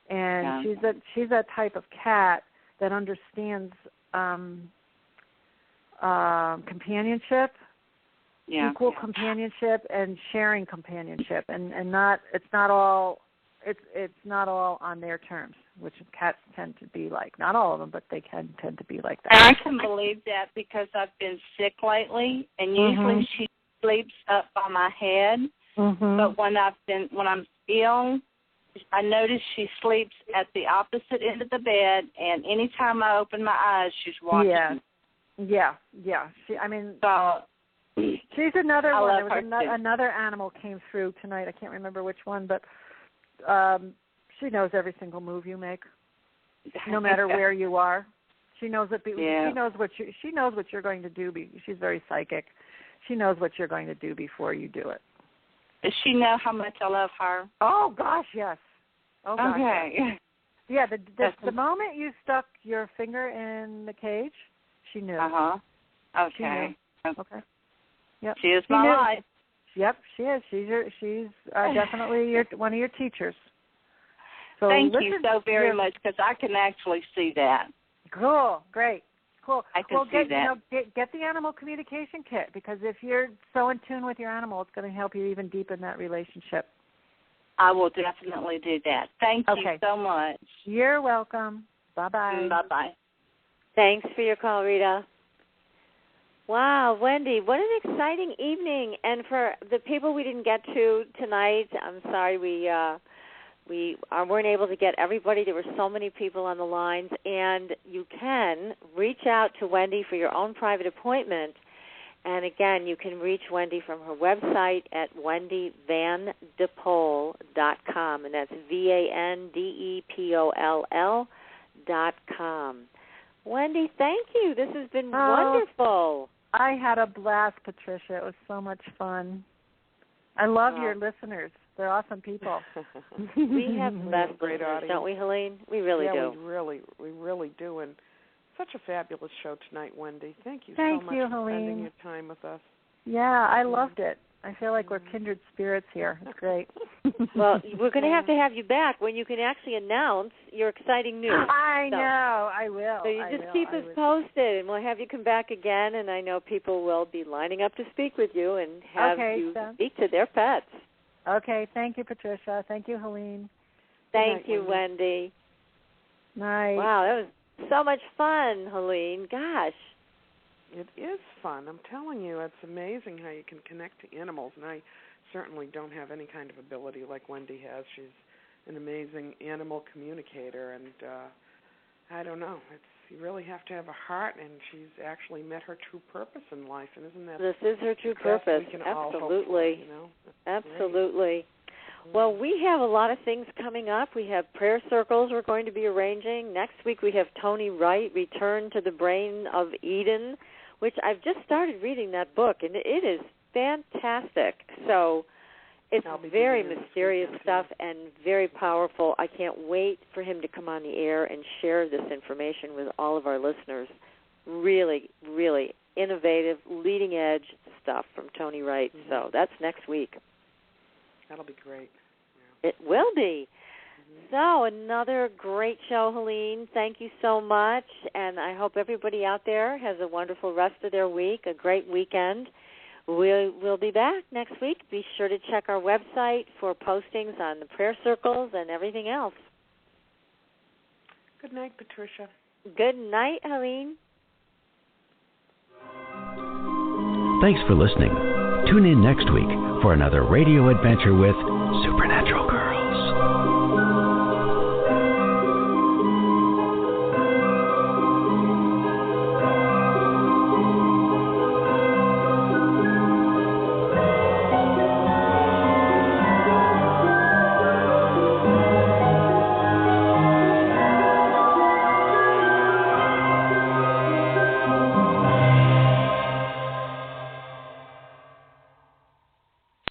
and she's that type of cat that understands companionship, equal companionship, and sharing companionship, and it's not all on their terms, which cats tend to be like. Not all of them, but they can tend to be like that. And I can believe that because I've been sick lately, and usually she sleeps up by my head. But when I'm ill, I notice she sleeps at the opposite end of the bed, and anytime I open my eyes, she's watching. Yeah. She's another one. There was another animal came through tonight. I can't remember which one, but she knows every single move you make, no matter where you are. She knows it. She knows what you're going to do. She's very psychic. She knows what you're going to do before you do it. Does she know how much I love her? Oh gosh, yes. Oh gosh. Okay. Yes. Yeah. The moment you stuck your finger in the cage, she knew. Okay. She knew. Okay. Yep. She is my life. Yep, she is. She's definitely one of your teachers. So thank you so very much, because I can actually see that. Cool. Great. Cool. I can see that. Get the animal communication kit, because if you're so in tune with your animal, it's going to help you even deepen that relationship. I will definitely do that. Thank you so much. You're welcome. Bye-bye. Bye-bye. Thanks for your call, Rita. Wow, Wendy, what an exciting evening. And for the people we didn't get to tonight, I'm sorry we weren't able to get everybody. There were so many people on the lines. And you can reach out to Wendy for your own private appointment. And, again, you can reach Wendy from her website at wendyvandepoll.com. And that's VANDEPOLL.com. Wendy, thank you. This has been wonderful. I had a blast, Patricia. It was so much fun. I love your listeners. They're awesome people. We have the best great audience, don't we, Helene? We really do. We really do. And such a fabulous show tonight, Wendy. Thank you so much for spending your time with us. Yeah, I loved it. I feel like we're kindred spirits here. It's great. Well, we're going to have you back when you can actually announce your exciting news. I know. I will. So you just keep us posted, and we'll have you come back again, and I know people will be lining up to speak with you and have you speak to their pets. Okay. Thank you, Patricia. Thank you, Helene. Thank you, Wendy. Nice. Wow, that was so much fun, Helene. Gosh. It is fun. I'm telling you, it's amazing how you can connect to animals. And I certainly don't have any kind of ability like Wendy has. She's an amazing animal communicator. And I don't know. You really have to have a heart, and she's actually met her true purpose in life. And isn't that this is her true purpose? Absolutely. Absolutely. Well, we have a lot of things coming up. We have prayer circles we're going to be arranging. Next week we have Tony Wright, Return to the Brain of Eden, which I've just started reading that book, and it is fantastic. So it's very mysterious stuff and very powerful. I can't wait for him to come on the air and share this information with all of our listeners. Really, really innovative, leading-edge stuff from Tony Wright. So that's next week. That'll be great. Yeah. It will be. So another great show, Helene. Thank you so much, and I hope everybody out there has a wonderful rest of their week, a great weekend. We'll be back next week. Be sure to check our website for postings on the prayer circles and everything else. Good night, Patricia. Good night, Helene. Thanks for listening. Tune in next week for another radio adventure with Supernatural Girls.